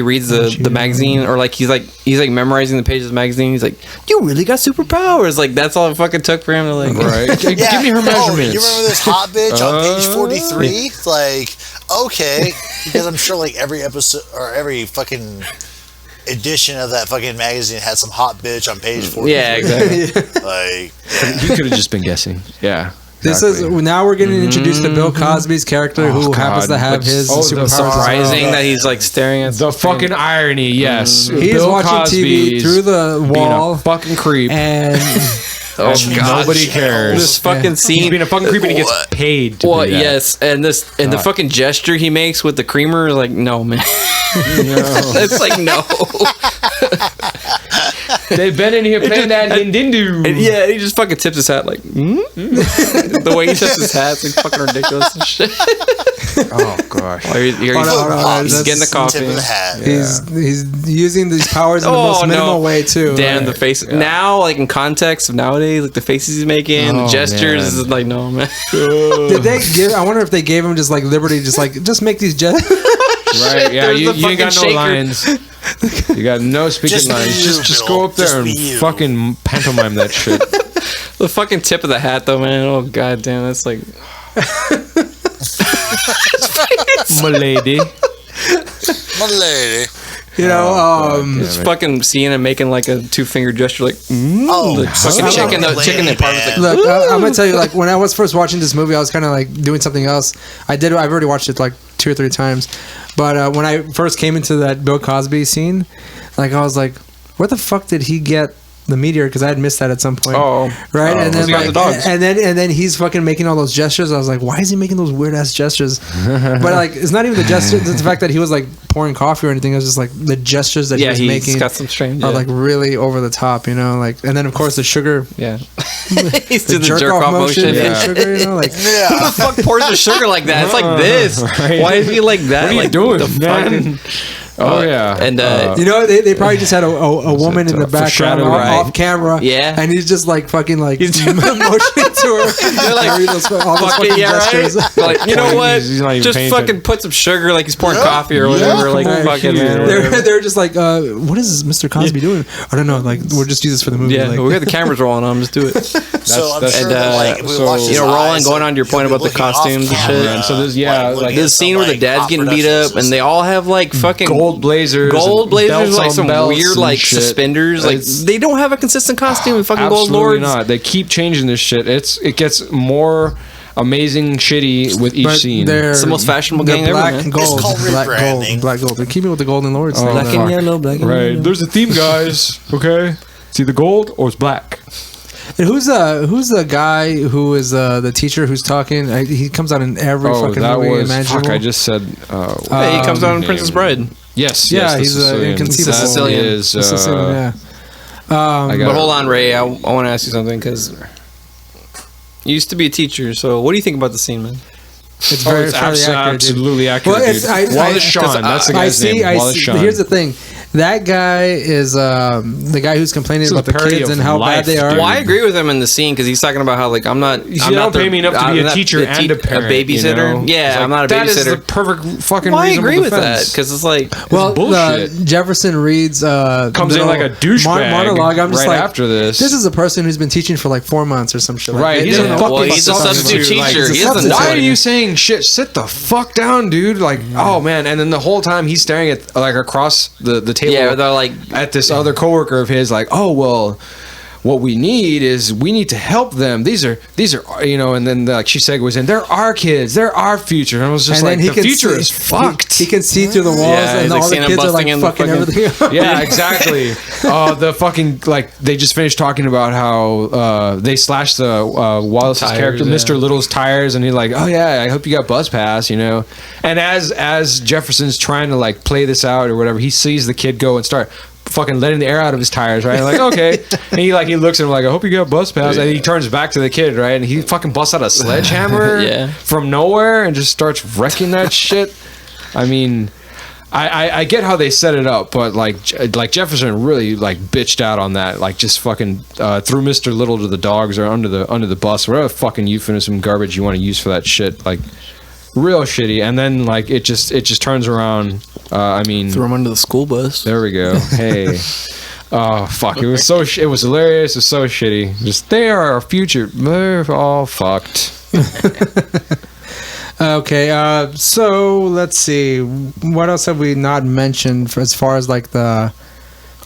reads the magazine, or like he's like memorizing the pages of the magazine. He's like, "You really got superpowers!" Like that's all it fucking took for him to like. Right. Give me her measurements. You remember this hot bitch on page 43? Like, okay, because I'm sure like every episode or every fucking edition of that fucking magazine had some hot bitch on page 43. Yeah, exactly. Like you could have just been guessing. Yeah. This is now we're getting introduced to Bill Cosby's character, who happens to have his superpowers. Surprising that he's like staring at the fucking irony. Yes, he's Bill watching TV through the wall, fucking creep, and nobody cares. This fucking scene, he's being a fucking creep, and he gets paid. To do that. Yes, and the fucking gesture he makes with the creamer, like no man, it's like no. They've been in here playing that Nintendo. Yeah, he just fucking tips his hat like the way he tips his hat is like fucking ridiculous and shit. Oh gosh. He's getting the coffee. He's using these powers in the most minimal way too. Damn, the face now, like in context of nowadays, like the faces he's making, the gestures is like no man. Did they give? I wonder if they gave him just like liberty, just make these right? Yeah, you ain't got no lines. You got no speaking lines. Just go up there and fucking pantomime that shit. The fucking tip of the hat, though, man. Oh god damn, that's like. Milady. You know, just fucking seeing him making like a 2-finger gesture, like fucking checking the parts. Like, look, I'm gonna tell you, like when I was first watching this movie, I was kind of like doing something else. I've already watched it like 2 or 3 times, but when I first came into that Bill Cosby scene, like I was like, where the fuck did he get the meteor because I had missed that at some point. Oh, right, and then he got the dogs. and then he's fucking making all those gestures. I was like, why is he making those weird ass gestures? But like, it's not even the gesture. It's the fact that he was like pouring coffee or anything. It was just like the gestures that he was making. Got some strange. Are like really over the top, you know. Like, and then of course the sugar. Yeah, he's doing the jerk off motion. Yeah. Sugar, you know, like who the fuck pours the sugar like that? It's like this. Right. Why is he like that? What are you like, doing, the man? Oh yeah, and you know they probably just had a woman in the background off camera, and he's just like fucking like motioning to her. They're like, all those fucking gestures. Right? Like, you know what? He's not even Just paying fucking put some sugar, like he's pouring coffee or whatever. Like fucking. They're just like, what is Mr. Cosby doing? I don't know. Like, we'll just do this for the movie. Yeah, like, we got the cameras rolling on. Just do it. So I'm sure that, like, if we watch this, Roland, going on to your point about the costumes and shit. And so there's like this scene where the dad's getting beat up, and they all have like fucking gold blazers, like some weird like suspenders. Like they don't have a consistent costume in fucking Gold Lords. Not. They keep changing this shit. It gets more amazing shitty with each scene. It's the most fashionable gang ever. Black and gold. It's called rebranding. Black gold. They're keeping with the Golden Lords. Oh, black and yellow. Black and yellow. There's a theme, guys. Okay, it's either gold or it's black. And who's the guy who is the teacher who's talking? He comes out in every fucking movie imaginable. Fuck, I just said. He comes out in Princess Bride. Yes, yeah, he's inconceivable. Sicilian. Sicilian, yeah. But hold on, Ray. I want to ask you something because you used to be a teacher. So what do you think about the scene, man? It's very absolutely accurate. Well, Wallace Shawn, that's the guy's name. Wallace Shawn. Here's the thing. That guy is the guy who's complaining about the kids and how bad they are. Well, I agree with him in the scene because he's talking about how like I'm not. You don't pay me enough to be a teacher and a parent, a babysitter. You know? Yeah, like, I'm not a babysitter. That is the perfect fucking. Well, I agree with that because it's like bullshit. Jefferson Reed's comes in like a douchebag monologue. I'm just right like, after this. This is a person who's been teaching for like 4 months or some shit. Like, right? he's a substitute teacher. Why are you saying shit? Sit the fuck down, dude. Like, oh man. And then the whole time he's staring at like across the table. Yeah, they're like at this other coworker of his, like, oh well, what we need to help them. These are you know. And then like she segues in, they're our kids, they're our future. And I was just like, the future is fucked. He can see through the walls, and all the kids are like fucking everything. Yeah, exactly. The fucking like they just finished talking about how they slashed the Wallace's character, Mr. Little's tires, and he's like, oh yeah, I hope you got bus pass, you know. And as Jefferson's trying to like play this out or whatever, he sees the kid go and start fucking letting the air out of his tires, right? Like, okay. And he looks at him like, I hope you got bus pass. And he turns back to the kid, right? And he fucking busts out a sledgehammer from nowhere and just starts wrecking that shit. I mean, I get how they set it up, but like Jefferson really like bitched out on that, like just fucking threw Mr. Little to the dogs or under the bus, whatever fucking euphemism garbage you want to use for that shit, like real shitty. And then like it just turns around. I mean, throw him under the school bus. There we go. Hey. Oh fuck! It was it was hilarious. It was so shitty. Just they are our future. They're all fucked. Okay, so let's see. What else have we not mentioned as far as like the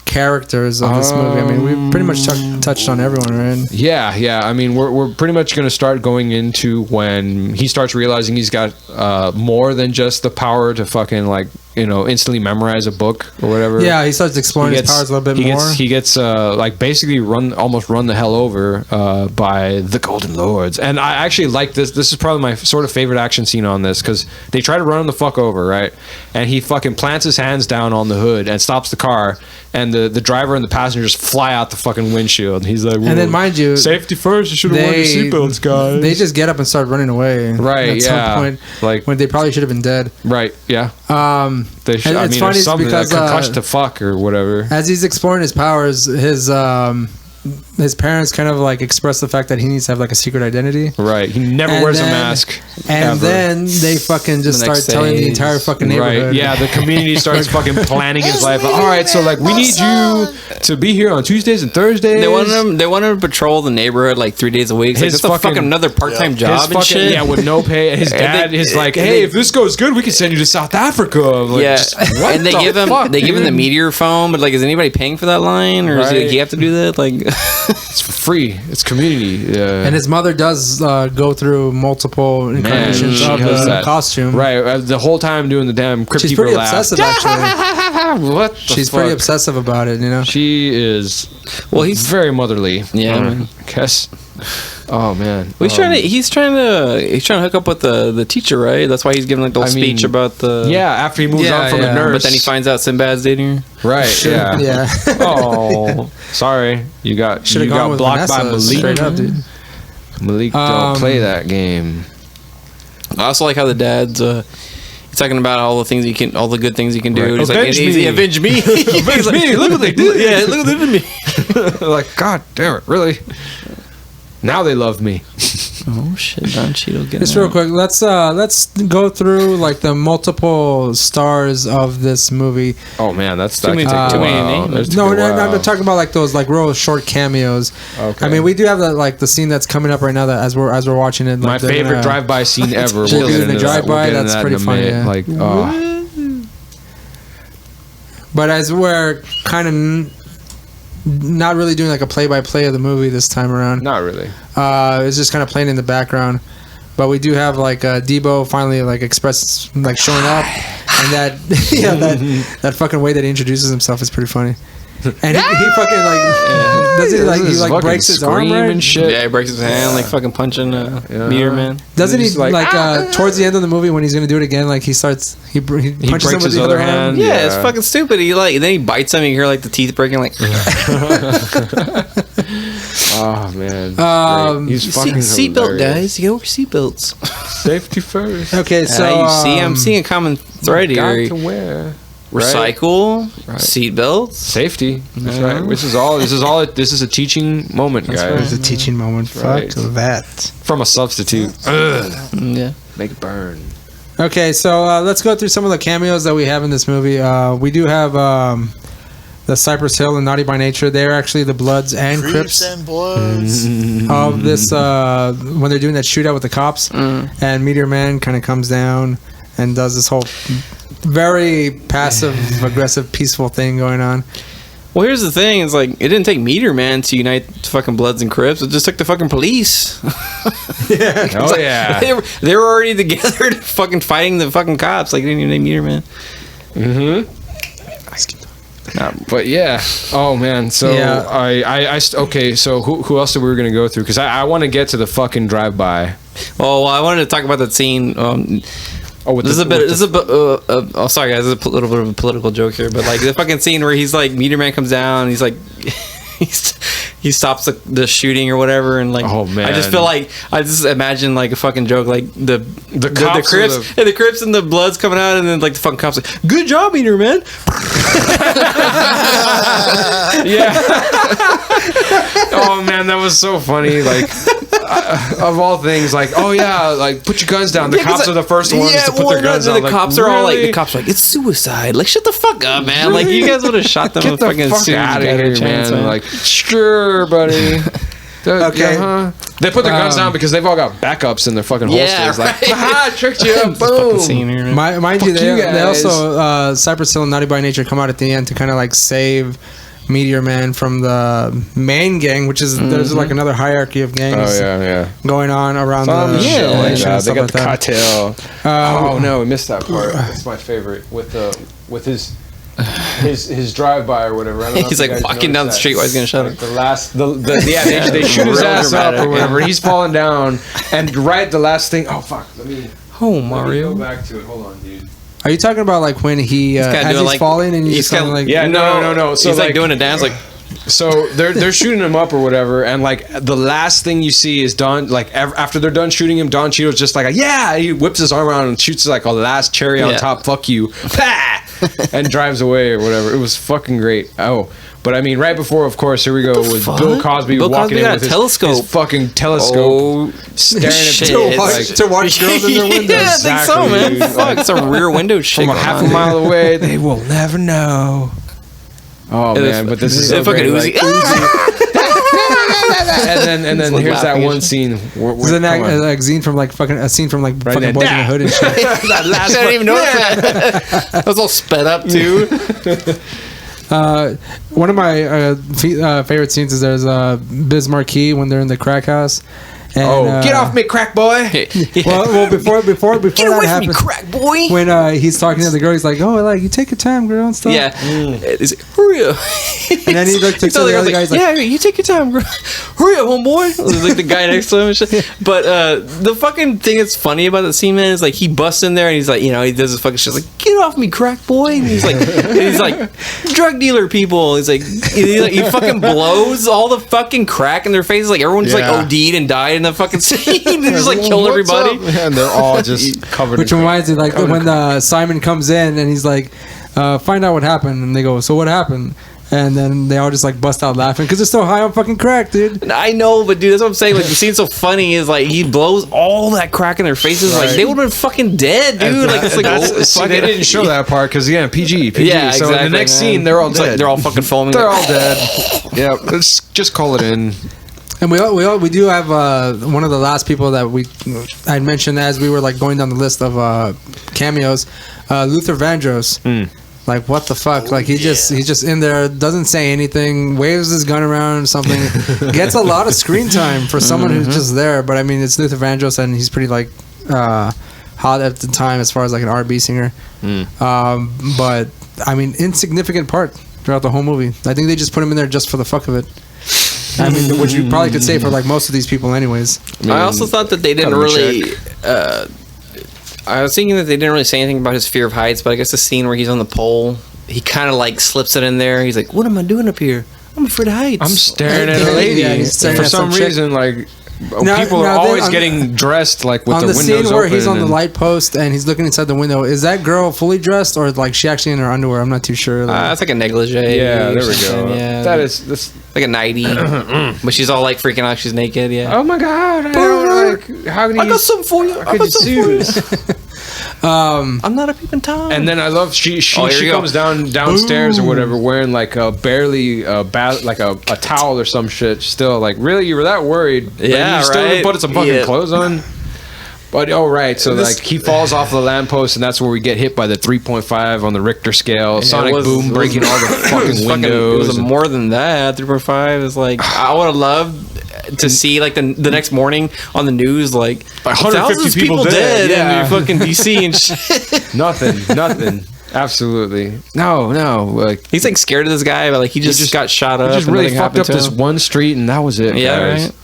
characters of this movie? I mean, we pretty much touched on everyone, right? Yeah. I mean, we're pretty much going to start going into when he starts realizing he's got more than just the power to fucking like, you know, instantly memorize a book or whatever. Yeah, he starts exploring his powers a little bit more. He gets like basically almost run the hell over by the Golden Lords. And I actually like this. This is probably my sort of favorite action scene on this because they try to run him the fuck over, right? And he fucking plants his hands down on the hood and stops the car. And the driver and the passengers fly out the fucking windshield. And he's like, and then mind you, safety first. You should have worn your seatbelts, guys. They just get up and start running away. Right. At some point, like when they probably should have been dead. Right. Yeah. They should. It's funny because concussed to fuck or whatever. As he's exploring his powers, his parents kind of like express the fact that he needs to have like a secret identity. Right. He never wears a mask. And then they fucking just start telling the entire fucking neighborhood. Right. Yeah. The community starts fucking planning his life. All right. So like we need you to be here on Tuesdays and Thursdays. They want him to patrol the neighborhood like 3 days a week. It's like, that's fucking another part-time job and shit. Yeah, with no pay. And his dad is like, hey, if this goes good, we can send you to South Africa. Like, and they give him the Meteor phone, but like, is anybody paying for that line, or does he have to do that? Like, it's for free. It's community. Yeah. And his mother does go through multiple incarnations of the costume. Right. The whole time doing the damn crypt keeper laugh. She's pretty obsessive, actually. What? She's pretty obsessive about it, you know. She is. Well, he's very motherly. Yeah, man. I guess. Oh man. Well, he's trying to hook up with the teacher, right? That's why he's giving like the whole speech about the. Yeah, after he moves on from the nurse, but then he finds out Sinbad's dating her. Right. Yeah. Yeah. Oh, sorry. You got blocked by Malik. Straight up, dude. Malik don't play that game. I also like how the dad's he's talking about all the things all the good things he can do. Right. He's Avenge like, me. avenge me. Avenge me. Look what they did. Yeah, look what they did to me. Like, God damn it, really? Now they love me. Oh shit, Don Cheadle getting Just real quick, let's go through like the multiple stars of this movie. Oh man, that's too many names. No, I'm talking about like those like real short cameos. Okay. I mean, we do have the scene that's coming up right now that as we're watching it. My favorite drive-by scene ever. We'll get into the drive-by. That's pretty funny. Yeah. Like, But as we're kind of not really doing like a play-by-play of the movie this time around. Not really. It's just kind of playing in the background. But we do have like Debo finally like expresses like showing up, and that fucking way that he introduces himself is pretty funny. And he fucking like he like breaks his arm, right? And shit. Yeah, he breaks his hand like fucking punching Meteor Man. Doesn't he like towards the end of the movie when he's gonna do it again? Like he punches him with his other hand. Yeah, it's fucking stupid. He then he bites him. And you hear like the teeth breaking. Like, oh man, he's fucking seatbelt, guys. You gotta wear seatbelts. Safety first. Okay, so I'm seeing a common thread here. Got to wear. Recycle, seatbelts, safety. That's right. This is a teaching moment, guys. Right. It's a teaching moment. Fuck that. From a substitute. Yeah. Make it burn. Okay, so let's go through some of the cameos that we have in this movie. We do have the Cypress Hill and Naughty by Nature. They're actually the Bloods and Crips and Bloods of this when they're doing that shootout with the cops. And Meteor Man kind of comes down and does this whole very passive, aggressive, peaceful thing going on. Well, here's the thing: it's like it didn't take Meteor Man to unite fucking Bloods and Crips. It just took the fucking police. Yeah. Oh yeah. They were already together, fucking fighting the fucking cops. Like, they didn't even need Meteor Man. But yeah. Oh man. So yeah. Okay. So who else are we gonna go through? Because I want to get to the fucking drive-by. Well, I wanted to talk about that scene. Sorry guys, this is a little bit of a political joke here, but like the fucking scene where he's like, Meteor Man comes down, and he's like, he stops the shooting or whatever, and like, oh man, I just feel like I just imagine like a fucking joke, like the Crips and the Crips and the Bloods coming out, and then like the fucking cops like, good job, Meteor Man. Yeah. Oh man, that was so funny. Like, of all things, like, oh yeah, like put your guns down. The cops are the first ones to put their guns down. The cops are all like, the cops are like, it's suicide. Like, shut the fuck up, man. Like, you guys would have shot them. Get the fuck out of here, man. Like, sure, buddy. Okay. They put their guns down because they've all got backups in their fucking holsters. Like, haha, tricked you. Boom. Mind you, they also Cypress Hill and Naughty by Nature come out at the end to kind of like save Meteor Man from the main gang, which is there's like another hierarchy of gangs going on around the show. They got the cartel. Oh no, we missed that part. It's my favorite with his drive-by or whatever. He's like walking down the street while he's gonna shut him. They shoot his ass up or whatever. He's falling down, and right the last thing. Oh fuck! Mario. Go back to it. Hold on, dude. Are you talking about like when as he's falling and he's kind of like no. So he's like doing a dance like. So they're shooting him up or whatever, and like the last thing you see is Don. Like after they're done shooting him, Don Cheadle's just like, yeah, he whips his arm around and shoots like a last cherry on top. Fuck you, and drives away or whatever. It was fucking great. Oh, but I mean, right before, of course, here we go with Bill Cosby walking in with his fucking telescope, staring at to watch girls in their windows. Yeah, I think so, man. Fuck, it's a rear window shake from half a mile away. They will never know. Oh man, but this is so fucking Uzi. and then here's that one scene. There's a scene from like fucking Boys in the Hood and shit. That last I didn't even know that was all sped up too. One of my favorite scenes is there's Biz Marquee when they're in the crack house, And, get off me, crack boy! well, before that happens, me, crack boy. When he's talking to the girl, he's like, "Oh, like you take your time, girl," and stuff. Yeah, hurry up. And then he looked to the other guy, like, "Yeah, you take your time, girl. Hurry up, homeboy." Like the guy next to him and shit. But the fucking thing that's funny about the scene, man, is like he busts in there and he's like, he does this fucking shit, like, "Get off me, crack boy!" And he's like, "Drug dealer people." He's like, he fucking blows all the fucking crack in their faces. Like everyone's like OD'd and died in the fucking scene. They just like kill everybody. And they're all just covered. Which reminds me, like when Simon comes in and he's like, "Find out what happened," and they go, "So what happened?" And then they all just like bust out laughing because they're so high on fucking crack, dude. I know, but dude, that's what I'm saying. Like the scene's so funny is like he blows all that crack in their faces. Right. Like they would have been fucking dead, dude. Like it's like they didn't show that part because PG. Yeah, so exactly, in the next scene, they're all dead. Like, they're all fucking foaming. They're all dead. Yeah, let's just call it in. And we do have one of the last people that I mentioned as we were like going down the list of cameos, Luther Vandross. Like what the fuck? Like he's just in there, doesn't say anything, waves his gun around or something. Gets a lot of screen time for someone who's just there. But I mean, it's Luther Vandross, and he's pretty like hot at the time as far as like an R&B singer. But I mean, insignificant part throughout the whole movie. I think they just put him in there just for the fuck of it. I mean, which you probably could say for like most of these people, anyways. I also thought that they didn't really. I was thinking that they didn't really say anything about his fear of heights, but I guess the scene where he's on the pole, he kind of like slips it in there. He's like, "What am I doing up here? I'm afraid of heights. I'm staring at a lady." Yeah, for some reason, like people are always getting dressed like with the windows open. On the scene where he's on the light post and he's looking inside the window, is that girl fully dressed or like she actually in her underwear? I'm not too sure. That's like a negligee. Yeah, there we go. Yeah, that's like a nighty, but she's all like freaking out. She's naked. Yeah. Oh my god! How can you? I got something for you. I got something for you. I'm not a peeping Tom. And then I love she comes downstairs or whatever wearing like a barely like a towel or some shit. Still like, really, you were that worried? Yeah, you still didn't put some fucking clothes on. But so like he falls off the lamppost and that's where we get hit by the 3.5 on the Richter scale. Sonic boom breaking all the fucking windows. It was more than that. 3.5 is like I would have loved to see like the next morning on the news like 150 people dead in fucking DC and shit. Nothing. Absolutely. No. Like he's like scared of this guy, but like he just got shot up. He just really fucked up this one street and that was it. Yeah, guys. Right.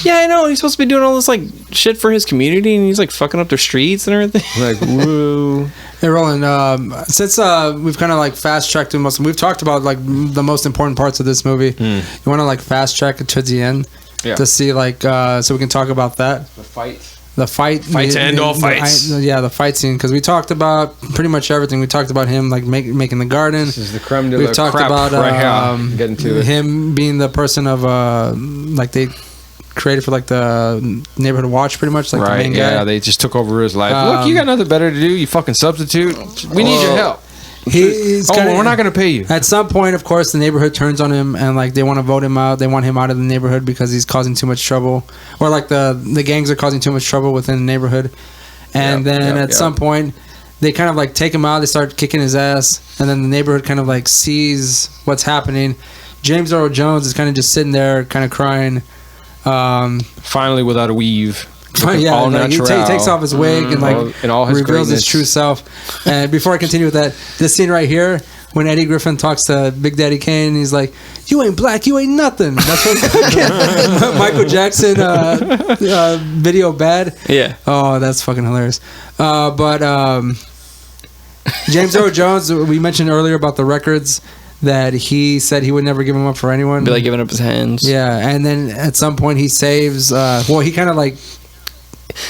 Yeah, I know. He's supposed to be doing all this like shit for his community, and he's like fucking up their streets and everything. Like, woo. Hey, Roland. Since we've kind of like fast tracked through we've talked about like the most important parts of this movie. You want to like fast track it to the end to see like so we can talk about that. The fight to end all fights. The fight scene, because we talked about pretty much everything. We talked about him like making the garden. This is the creme de la We've talked crap about getting to it. Him being the person of like they created for like the neighborhood watch, pretty much like the main guy. Yeah, they just took over his life. Look, you got nothing better to do, you fucking substitute. We need your help. We're not going to pay you. At some point, of course, the neighborhood turns on him and like they want to vote him out. They want him out of the neighborhood because he's causing too much trouble, or like the gangs are causing too much trouble within the neighborhood. And then at some point, they kind of like take him out. They start kicking his ass, and then the neighborhood kind of like sees what's happening. James Earl Jones is kind of just sitting there, kind of crying. Finally, without a weave. Yeah, like he takes off his wig and like reveals his true self. And before I continue with that, this scene right here, when Eddie Griffin talks to Big Daddy Kane, he's like, "You ain't black, you ain't nothing." That's what Michael Jackson video bad. Yeah. Oh, that's fucking hilarious. But James Earl Jones, we mentioned earlier about the records that he said he would never give them up for anyone. Be like giving up his hands. Yeah, and then at some point he saves. He kind of like.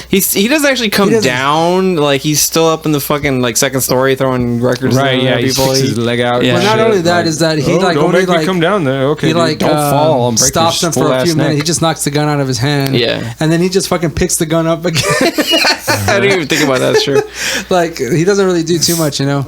He doesn't actually come down. Like he's still up in the fucking like second story throwing records. Right. Yeah. He sticks his leg out. Yeah. Well, not only that is that he like don't only make like me come down there. Okay. He like don't fall. I'm breaking stops him for a few minutes. He just knocks the gun out of his hand. Yeah. And then he just fucking picks the gun up again. I didn't even think about that. It's true. Like he doesn't really do too much, you know.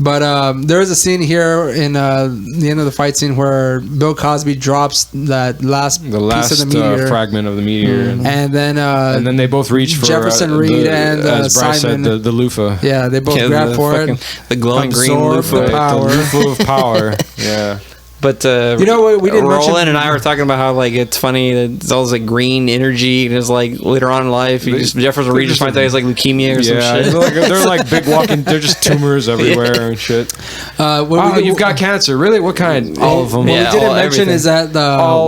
But there is a scene here in the end of the fight scene where Bill Cosby drops that last piece of the meteor, fragment of the meteor, and then they both reach for Jefferson Reed and as Bryce Simon said, the loofah. Yeah, they both grab for it. The glowing green loofah. The power. The loofah of power. Yeah. But you know what? We didn't mention. Roland and I were talking about how like it's funny that it's all this like green energy, and it's like later on in life, Jefferson Reed just finds out he's like leukemia or some shit. They're like big walking. They're just tumors everywhere and shit. You've got cancer. Really? What kind? All of them. What we didn't mention is that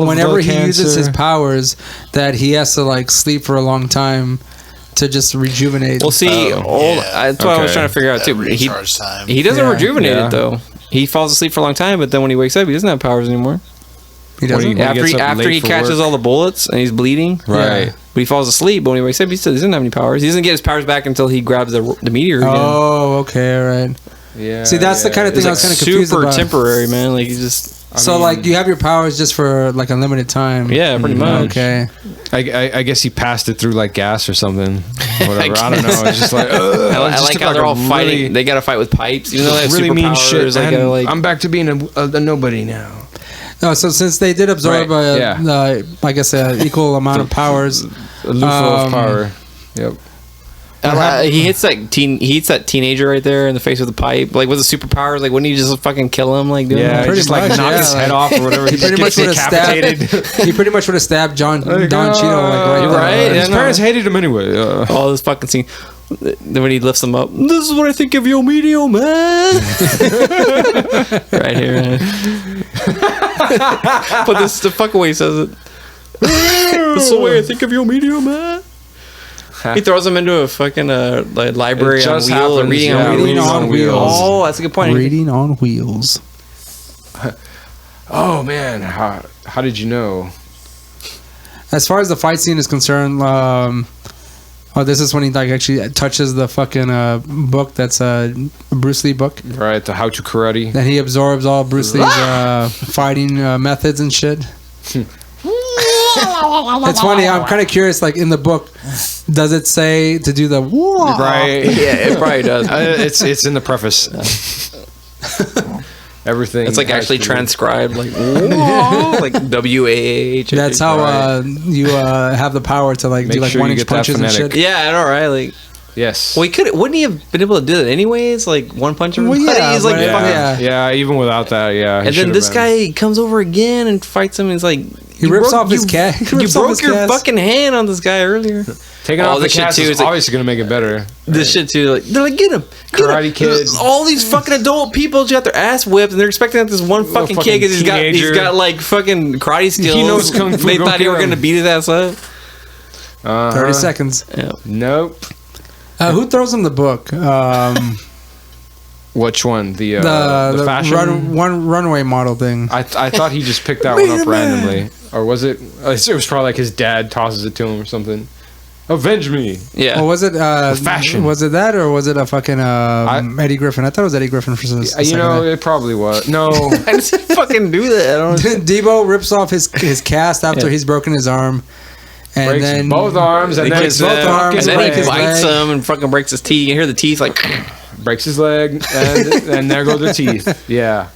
whenever he uses his powers, that he has to like sleep for a long time to just rejuvenate. Well, see, that's what I was trying to figure out too. He doesn't rejuvenate it though. He falls asleep for a long time, but then when he wakes up, he doesn't have powers anymore. He doesn't. After he catches all the bullets and he's bleeding, right? But he falls asleep. But when he wakes up, he still doesn't have any powers. He doesn't get his powers back until he grabs the meteor again. Oh, okay, right. Yeah. See, that's the kind of thing I was kind of confused about. Super temporary, man. Like you just. Like you have your powers just for like a limited time. Yeah, pretty much. Okay. I guess he passed it through like gas or something. Whatever. I don't know. It's just like I like how they're all fighting. They got to fight with pipes. Even though they have really mean shit. I'm back to being a nobody now. No, so since they did absorb, I guess, an equal amount of powers, a loofah of power. Yep. He hits that teenager right there in the face with the pipe. Like with the superpowers, like wouldn't he just fucking kill him? Like doing that? Pretty much, like knock his head off or whatever. He pretty much would have stabbed. He pretty much would have stabbed Don Cheadle. Right? His parents hated him anyway. Oh, this fucking scene. Then when he lifts him up, this is what I think of your Meteor Man. Right here, man. But this is the fucking way he says it. This is the way I think of your Meteor Man. He throws him into a fucking library on wheels, reading on wheels. Oh, that's a good point. Reading on wheels. Oh man, how did you know? As far as the fight scene is concerned, this is when he like actually touches the fucking book that's a Bruce Lee book. Right, the How to Karate. Then he absorbs all Bruce Lee's fighting methods and shit. It's funny. I'm kind of curious. Like in the book, does it say to do the whoa? Right? Yeah, it probably does. It's in the preface. Everything. It's like actually transcribed, like whoa, like WAH. That's how you have the power to like do like 1-inch punches and shit. Yeah, I know, right? Like. Yes. Well, wouldn't he have been able to do that anyways? Like one punch. Well, yeah, he's like, even without that, yeah. And then this guy comes over again and fights him. And he's like, he rips off his cast. You broke your fucking hand on this guy earlier. Taking off the cast is obviously gonna make it better. This shit too. Like they're like, get him, Karate Kid. All these fucking adult people just got their ass whipped, and they're expecting that this one fucking kid because he's got like fucking karate skills. He knows kung fu. They thought he were gonna beat his ass up. 30 seconds. Yeah. Nope. Who throws him the book? Which one? The fashion runway model thing. I thought he just picked that one up randomly, or was it? It was probably like his dad tosses it to him or something. Avenge me. Yeah. Well, was it fashion? Was it that, or was it a fucking Eddie Griffin? I thought it was Eddie Griffin for some. It probably was. No, I didn't fucking do that. I don't. Debo rips off his cast after he's broken his arm. And breaks then both arms, and then both arms, and then he bites him and fucking breaks his teeth. You can hear the teeth like breaks his leg, and there go the teeth. Yeah,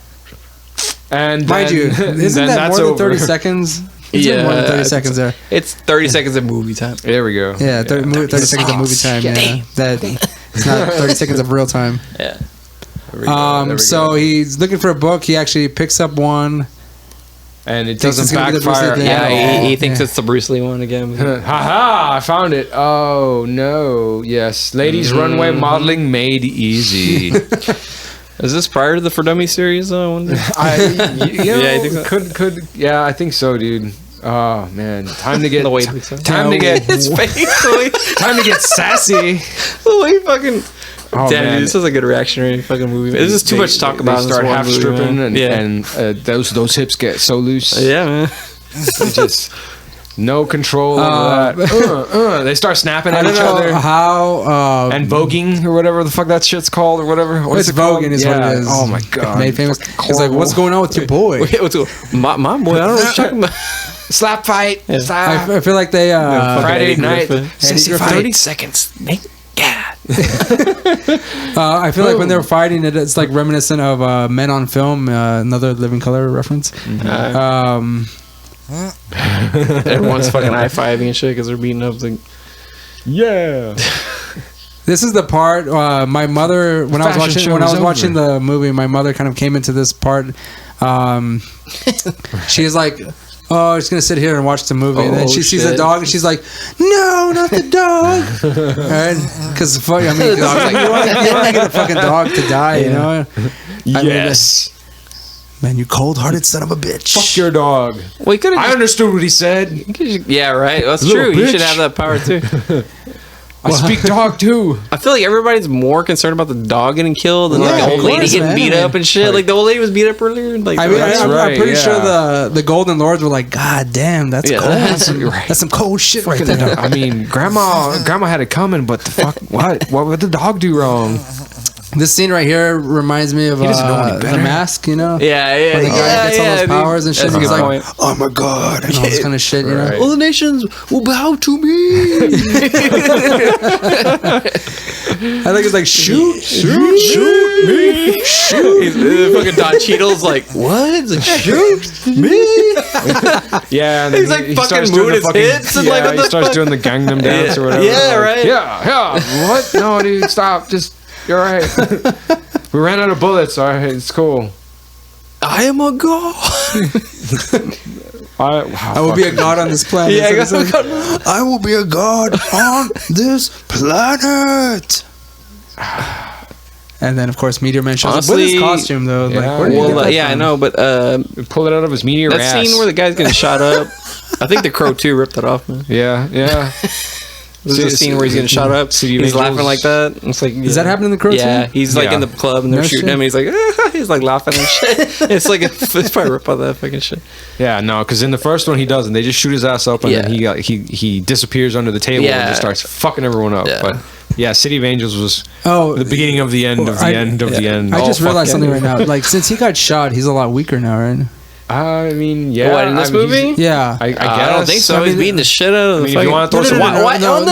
and mind you, isn't that more than 30 seconds? Yeah, more than 30 seconds there. It's 30 seconds of movie time. There we go. Yeah, 30 seconds of movie time. Yeah, that it's not 30 seconds of real time. Yeah. So he's looking for a book. He actually picks up one. And it doesn't backfire. Yeah, he thinks it's the Bruce Lee one again. Haha, I found it. Oh, no. Yes. Ladies runway modeling made easy. Is this prior to the For Dummies series, though? I wonder? Yeah, I think so. Yeah, I think so, dude. Oh, man. Time to get... time to get... his face. Time to get sassy. The way fucking... Oh, damn, man. Dude, this is a good reactionary fucking movie. This is too much to talk about. They start half stripping, movie, and those hips get so loose. Yeah, man. Just no control over that. They start snapping at each other. How and voguing or whatever the fuck that shit's called or whatever. It's voguing is what it is. Oh my god, made famous. It's like, what's going on with your boy? My boy. I don't know what you're talking about. Slap fight. Yeah. Slap. I feel like they Friday night. 30 seconds. God. I feel like when they're fighting, it's like reminiscent of Men on Film, another Living Color reference. Everyone's fucking high-fiving and shit because they're beating up. Like, yeah. This is the part my mother, when I was watching the movie, my mother kind of came into this part she's like, oh, I'm just gonna sit here and watch the movie. And then she sees a dog, and she's like, no, not the dog. Right? Because I mean, you want to get a fucking dog to die, you know? Yes. Man, you cold-hearted son of a bitch. Fuck your dog. Well, I understood what he said. Yeah, right. That's true. You should have that power too. I speak dog too. I feel like everybody's more concerned about the dog getting killed than like the old lady getting beat up and shit. Like the old lady was beat up earlier. Like, I'm pretty sure the Golden Lords were like, God damn, that's cold. That's some cold shit right there. I mean, grandma had it coming, but the fuck, what would the dog do wrong? This scene right here reminds me of The Mask, you know? Yeah. When the guy gets all those powers and shit. He's like, oh my God, and all this kind of shit, you know? All the nations will bow to me. I think it's like, shoot me. The fucking Don Cheadle's like, what? He's like, shoot me. Yeah, and he's like he fucking moving his hips and like, what he starts doing the Gangnam dance or whatever. Yeah, like, right. Yeah. What? No, dude, stop. Just. You're right. We ran out of bullets. All right, it's cool. I am a god. I will be a god on this planet. Yeah, I will be a god on this planet. And then, of course, Meteor Man shows up with his costume, though. Yeah, like, where did he get that from? I know, but pull it out of his meteor that ass. scene where the guy's getting shot up. I think the Crow 2 ripped that off, man. Yeah. There's a scene where he's getting shot up. He's laughing like that. It's like, does that happen in the Crow? Yeah, too? he's like in the club and they're shooting him. And he's like, he's like laughing and shit. It's like it's probably ripped off that fucking shit. Yeah, no, because in the first one he doesn't. They just shoot his ass up and then he disappears under the table and just starts fucking everyone up. Yeah. But yeah, City of Angels was the beginning of the end of the end of the end. I just realized something right now. Like, since he got shot, he's a lot weaker now, right? I mean, yeah. What, in this movie? Yeah. I guess. I don't think so. He's beating the shit out of the if you want to throw some... Why? No.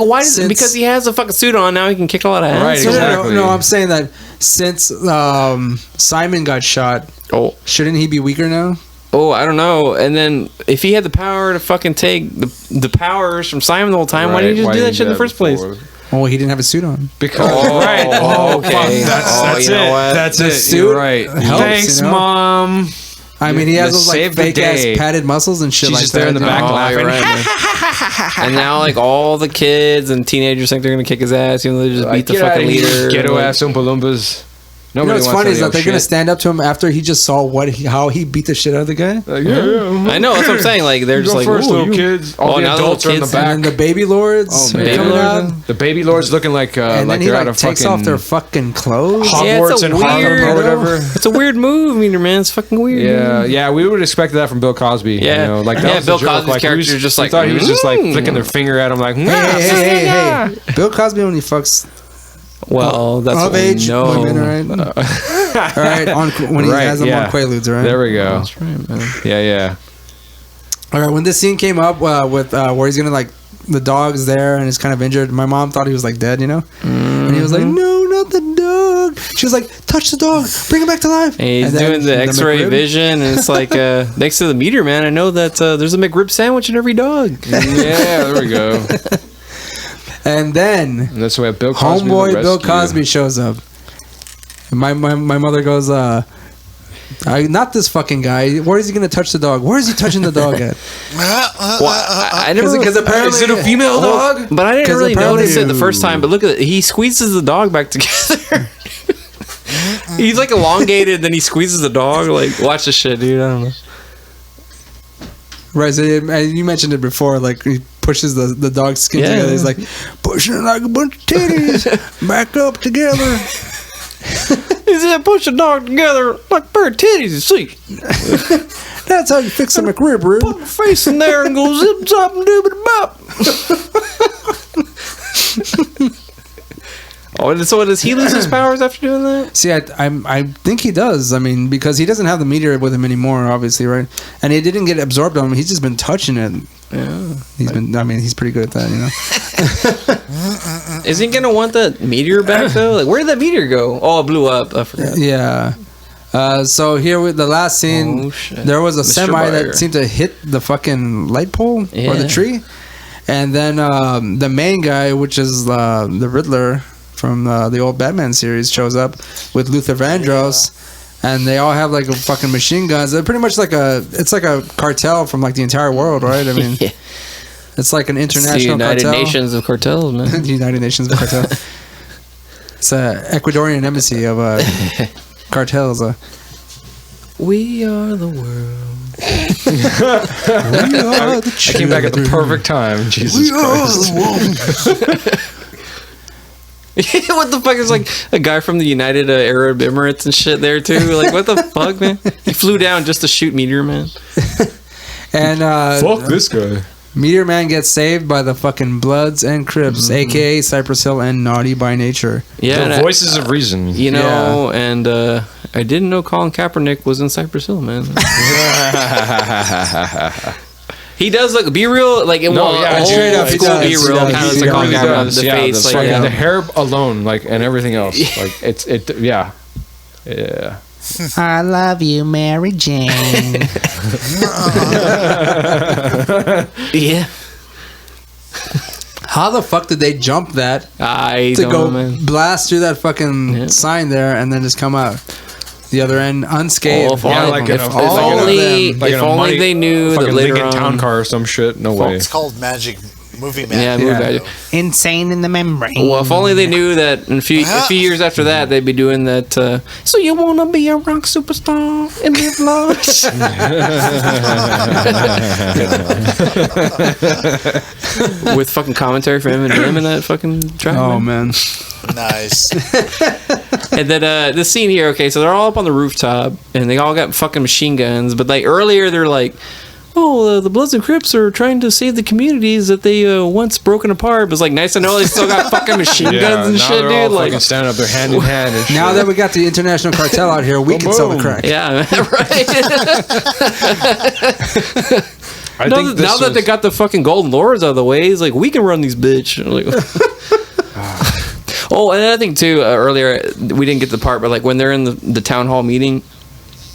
Why does because he has a fucking suit on, now he can kick a lot of ass? Right, exactly. No, I'm saying that since Simon got shot, shouldn't he be weaker now? Oh, I don't know. And then if he had the power to fucking take the powers from Simon the whole time, why didn't he just do that shit in the first place? Oh, he didn't have a suit on. Because okay. That's you know it. what? That's The it. suit You're right. helps, Thanks, you know? Mom. I mean, he has those like saved the fake ass day. padded muscles and shit. She's like just that. there in the back laughing. Right, and now, like, all the kids and teenagers think they're gonna kick his ass, even though they just beat the fucking leader. Ghetto ass Oompa Loompas. You know what's funny is that they're gonna stand up to him after he just saw how he beat the shit out of the guy. Like, yeah. I know, that's what I'm saying. Like, they're just like, first, little you kids. All the now adults are in the back. And then the baby lords. The baby lords looking like and like then they're he out of takes fucking off their fucking clothes. Hogwarts and Harlem or whatever. It's a weird move, Meteor Man. It's fucking weird. Yeah. We would expect that from Bill Cosby. Yeah, you know, like that was Bill the joke. Cosby's Like, character just like thought he was just like flicking their finger at him, like, hey. Bill Cosby only fucks. Well, that's of what age we know. women, right? All right, when he has them on Quaaludes, right? There we go. That's right, man. Yeah. All right, when this scene came up with where he's gonna like the dog's there and he's kind of injured, my mom thought he was like dead, you know, and he was like, "No, not the dog." She was like, "Touch the dog, bring him back to life." And he's doing the X-ray vision, and it's like next to the Meteor Man, I know that there's a McRib sandwich in every dog. Yeah, there we go. And then that's why Bill Cosby homeboy Bill Cosby shows up. My mother goes, not this fucking guy. Where is he going to touch the dog? Where is he touching the dog at? I never because apparently is it a female dog? But I didn't really notice it the first time. But look at it. He squeezes the dog back together. He's like elongated, then he squeezes the dog. Like, watch this shit, dude. I don't know. Right, so you mentioned it before, like he pushes the dog's skin together. He's like, pushing it like a bunch of titties, back up together. He said, push the dog together like a pair of titties, see? That's how you fix a McRib rib. Put my face in there and go zip, zop, and doobity bop. Oh, so does he lose his powers after doing that? See, I think he does. I mean, because he doesn't have the meteor with him anymore, obviously, right? And it didn't get absorbed on him. He's just been touching it. Yeah. He's pretty good at that, you know? Is he going to want the meteor back, though? Like, where did that meteor go? Oh, it blew up. I forgot. Yeah. So here with the last scene, there was a semi that seemed to hit the fucking light pole or the tree. And then the main guy, which is the Riddler from the old Batman series, shows up with Luther Vandross and they all have like a fucking machine guns. They're pretty much like it's like a cartel from like the entire world, right? I mean, it's like an international United cartel. Nations of cartels, man. The United Nations of cartel. It's a Ecuadorian embassy of cartels. We are the world. I came back at the perfect time. Jesus Christ. What the fuck is like a guy from the United Arab Emirates and shit there too? Like what the fuck, man? He flew down just to shoot Meteor Man. And Fuck this guy. Meteor Man gets saved by the fucking Bloods and Crips, aka Cypress Hill and Naughty by Nature. Yeah, The voices of reason. You know, and I didn't know Colin Kaepernick was in Cypress Hill, man. He does look be real, like in straight up, school be real kind of like really on does. the face, the, like the hair alone, like, and everything else, like yeah. I love you, Mary Jane. yeah. How the fuck did they jump that I to don't go know, man. blast through that fucking sign there and then just come out the other end unscathed? If only they knew that later Lincoln on. Town Car or some shit. No way. It's called Magic Movie Man. Yeah, movie magic. Insane in the membrane. Well, if only they knew that in a few years after that, they'd be doing that. So you want to be a rock superstar and live large? With fucking commentary from Eminem in that fucking track. Oh, man. Nice. And then the scene here, okay, so they're all up on the rooftop and they all got fucking machine guns. But like earlier, they're like, oh, the Bloods and Crips are trying to save the communities that they once broken apart. But it's like nice to know they still got fucking machine guns and now shit, they're all dude. Like standing up there hand in hand. And shit. Now that we got the international cartel out here, we can sell the crack. yeah, right. I now think that they got the fucking golden lords out of the way, it's like we can run these bitch. Like, oh, and another thing too. Earlier we didn't get to the part, but like when they're in the town hall meeting,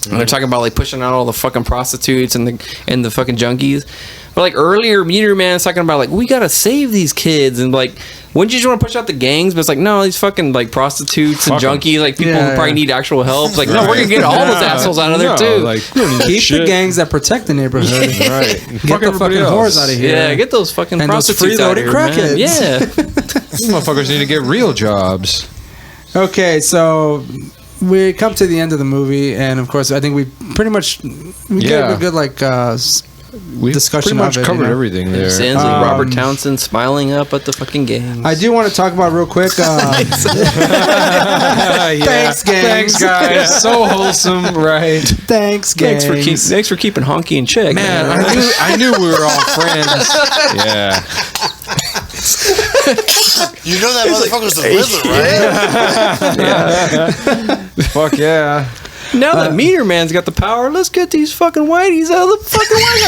and they're talking about like pushing out all the fucking prostitutes and the fucking junkies. But like earlier, Meteor Man's talking about like we gotta save these kids and like wouldn't you just want to push out the gangs? But it's like no, these fucking like prostitutes and junkies, like people who probably need actual help. It's like no, we're gonna get all those assholes out of there too. Like keep the gangs that protect the neighborhood. Right. Get the fucking whores out of here. Yeah, get those fucking and prostitutes those out of here, crackheads. man. Yeah, These motherfuckers need to get real jobs. Okay, so we come to the end of the movie, and of course, I think we pretty much gave a good like discussion pretty much of it. covered everything there. It ends with Robert Townsend smiling up at the fucking gangs. I do want to talk about real quick. Thanks, gangs. Thanks, guys. So wholesome, right? Thanks, gangs. Thanks for keeping Honky in check, Man, I knew we were all friends. Yeah. You know that motherfucker's the Riddler, right? Yeah. Fuck yeah. Now that Meteor Man's got the power, let's get these fucking whiteys out of the fucking White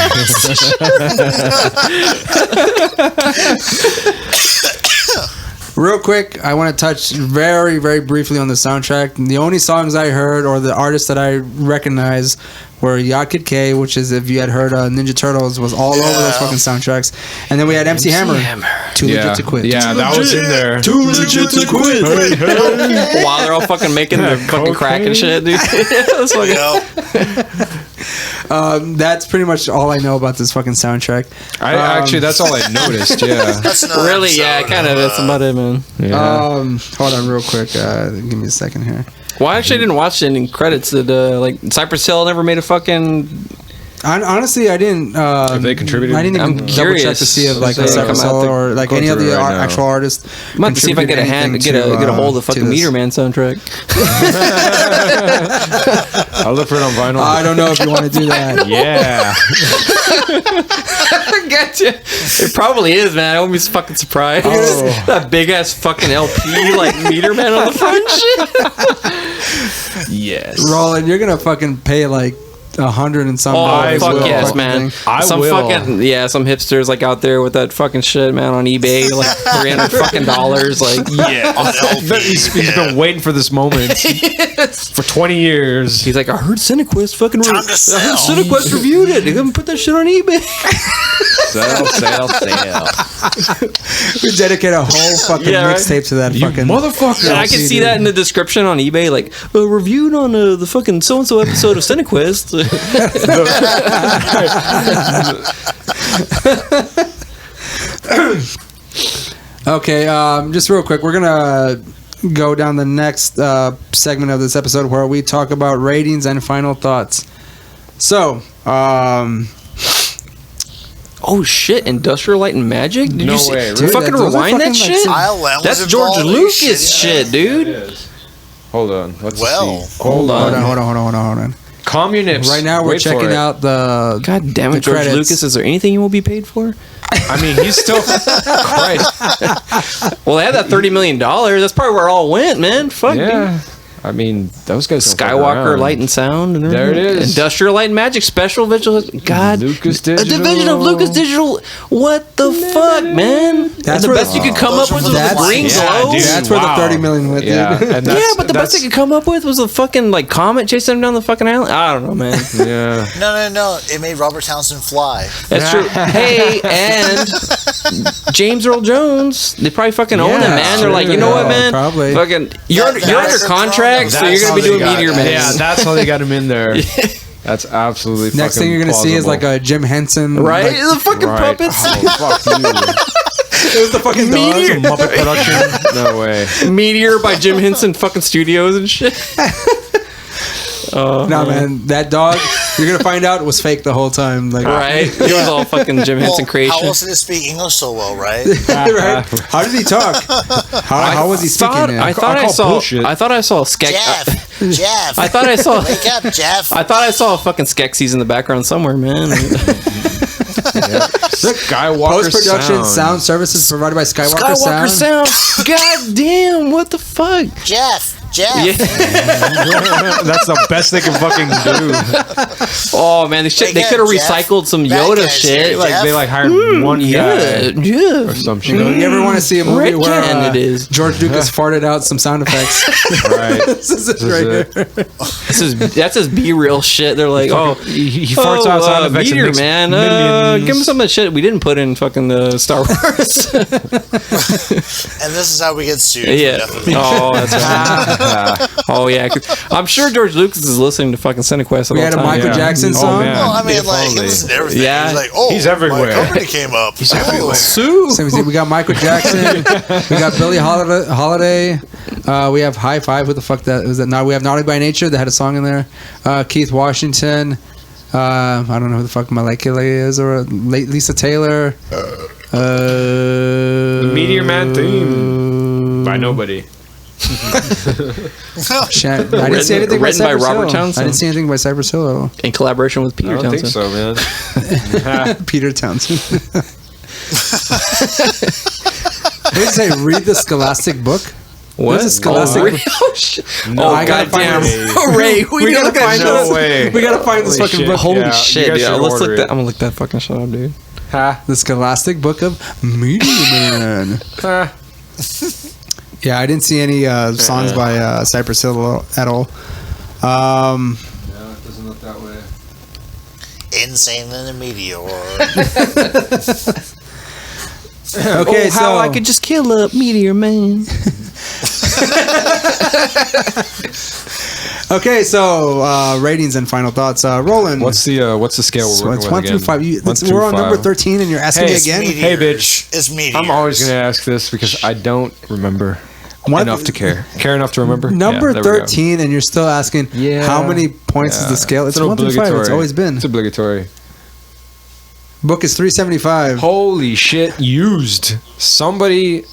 House. Real quick, I want to touch very, very briefly on the soundtrack. The only songs I heard or the artists that I recognize were Yacht Kid K, which is, if you had heard Ninja Turtles, was all over those fucking soundtracks. And then we had MC Hammer. Too Legit to Quit. Yeah, that was in there. Too Legit to Quit. While they're all fucking making their fucking crack and shit, dude. That's fucking that's pretty much all I know about this fucking soundtrack. Actually, that's all I noticed. Yeah. Really, yeah, kind of. That's about it, man. Yeah. Hold on, real quick. Give me a second here. Well, I actually didn't watch any credits that like Cypress Hill never made a fucking. Honestly, I didn't. If they contributed, I didn't even double check to see if like Cypress Hill or like any of the actual artists. I'm about to see if I get a hold of the fucking Meteor Man soundtrack. I'll look for it on vinyl. I don't know if you want to do that. Yeah. Gotcha. It probably is, man. I won't be fucking surprised. Oh. That big ass fucking LP, like Meteor Man on the front shit. Yes. Roland, you're gonna fucking pay like $100 and some. Oh fuck yes, fucking man! thing. Some hipsters like out there with that fucking shit, man, on eBay, like $300 fucking dollars, like He's been waiting for this moment for 20 years. He's like, I heard Cinequest fucking. Time to sell. I heard Cinequest reviewed it. They're gonna put that shit on eBay. Sell. We dedicate a whole fucking mixtape to that fucking motherfucker. Yeah, I can see that in the description on eBay, like reviewed on the fucking so and so episode of Cinequest. Okay, just real quick, we're gonna go down the next segment of this episode where we talk about ratings and final thoughts. So, oh shit! Industrial Light and Magic? Did No you see, way, Dude, really? fucking Those are rewind that fucking, like, shit? ILM That's was George involved in Lucas shit, dude. Hold on. Let's Well. see. Hold on. hold on. Communists. Right now, we're Wait for checking it. out the. God damn the it, George credits. Lucas! Is there anything you will be paid for? I mean, he's still. Christ. Well, they had that $30 million. That's probably where it all went, man. Fuck. Yeah. I mean, those guys. don't fuck Skywalker around. Light and Sound. And There it everything. is. Industrial Light and Magic Special Visual. God. Lucas A Digital. division of Lucas Digital. What the fuck, man? That's the where best you could come those up with are was the the green lights. glow. Yeah, dude. That's where the 30 million went, dude. Yeah, and Yeah, that's, but the best they could come up with was a fucking like comet chasing them down the fucking island. I don't know, man. Yeah. No. It made Robert Townsend fly. That's true. Hey, and James Earl Jones, they probably fucking own him, Yeah, man. They're like, you know yeah, what, man? probably. Fucking, you're under That's the contract, so problem. you're gonna be doing Meteor Man. Yeah, that's how they got him in there. That's absolutely. Next fucking thing you're gonna see is like plausible. a Jim Henson, Right? like, The fucking Right. puppets. Oh, fuck you. it was the fucking Meteor. dogs. Muppet production? No way. Meteor by Jim Henson fucking Studios and shit. No, man, that dog, you're gonna find out, was fake the whole time. Like, Right? It was all fucking Jim Henson How creation. else did it speak English so well, right? right? How did he talk? How was he speaking? I thought I call saw. bullshit. I thought I saw Skek. Jeff. I thought I saw. Wake up, Jeff. I thought I saw a fucking Skeksis in the background somewhere, man. Skywalker Post-production sound services provided by Skywalker, Skywalker Sound. Sound. God damn! What the fuck? Jeff. Yeah. That's the best they can fucking do. Oh man, they could have recycled some Bad Yoda guys shit. here, Like Jeff. They like hired one guy yeah. or some shit. You ever want to see a movie Red where can it is. George Lucas farted out some sound effects? Right. This is it This right is here. That's his B-real shit. They're like, He farts out sound effects and Meteor makes Man. millions. Give him some of that shit we didn't put in fucking the Star Wars. And this is how we get sued. Yeah. Oh, that's right. Oh yeah. 'Cause I'm sure George Lucas is listening to fucking Cinequest all We the had a time. Michael Yeah. Jackson Oh, song. man. Well, I mean, If like, he only. listens to everything. Yeah. He's like, oh, He's everywhere. my company came up. He's everywhere. Sue. So we got Michael Jackson. We got Billie Holiday. We have High Five. Who the fuck that was? That now we have Naughty by Nature. They had a song in there. Keith Washington. I don't know who the fuck Malekele is, or Lisa Taylor. The Meteor Man theme by nobody. I didn't see anything Written by Cypress Robert Hill. Townsend. I didn't see anything by Cypress Hill at all. In collaboration with I Peter don't Townsend. think so, man. Peter Townsend. What did it say? Read the Scholastic book. What? There's a Scholastic Oh, book. oh, shit. No, I gotta goddamn. find Ray, we gotta gotta find No this. way. We gotta find this Holy fucking shit. book. Holy Yeah, you shit, guys dude. should Let's order look it. that. I'm gonna look that fucking shit up, dude. The Scholastic Book of Meteor Man. Yeah, I didn't see any songs by Cypress Hill at all. No, it doesn't look that way. Insane in a meteor. Okay, how so I could just kill a Meteor Man. okay, so ratings and final thoughts. Roland, What's the scale we're working it's with 1 through again? 5. 1 through We're on 5. number 13, and you're asking Hey, me it's again. meteors. Hey, bitch. It's meteors. I'm always going to ask this because I don't remember What- enough to care. Care enough to remember? Number Yeah, there we go. 13, and you're still asking Yeah. how many points is the scale? It's an 1 through 5. It's always been. It's obligatory. Book is 375. Holy shit! Used. Somebody.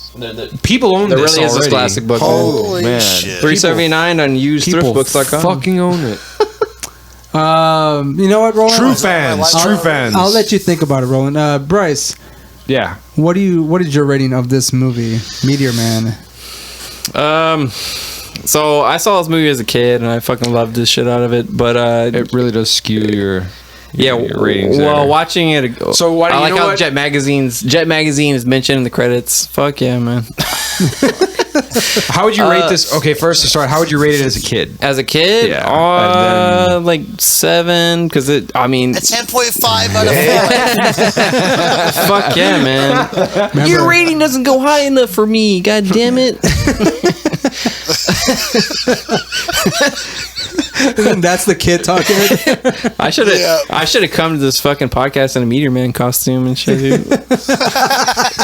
People own There this really is a already. Scholastic book. Holy man. shit. $3.79 on People usedthriftbooks.com. fucking own it. You know what, Roland? True my fans. life- True fans. I'll let you think about it, Roland. Bryce, Yeah. what is your rating of this movie, Meteor Man? So I saw this movie as a kid, and I fucking loved the shit out of it. But it really does skew your ratings. Well, there. watching it. So why? I you like know how what? Jet Magazine is mentioned in the credits. Fuck yeah, man. How would you rate this? Okay, first to start, how would you rate it as a kid? As a kid, Yeah, like 7, because A 10.5 out of 5. fuck yeah, man. Your rating doesn't go high enough for me. God damn it. That's the kid talking. I should have come to this fucking podcast in a Meteor Man costume and shit, dude.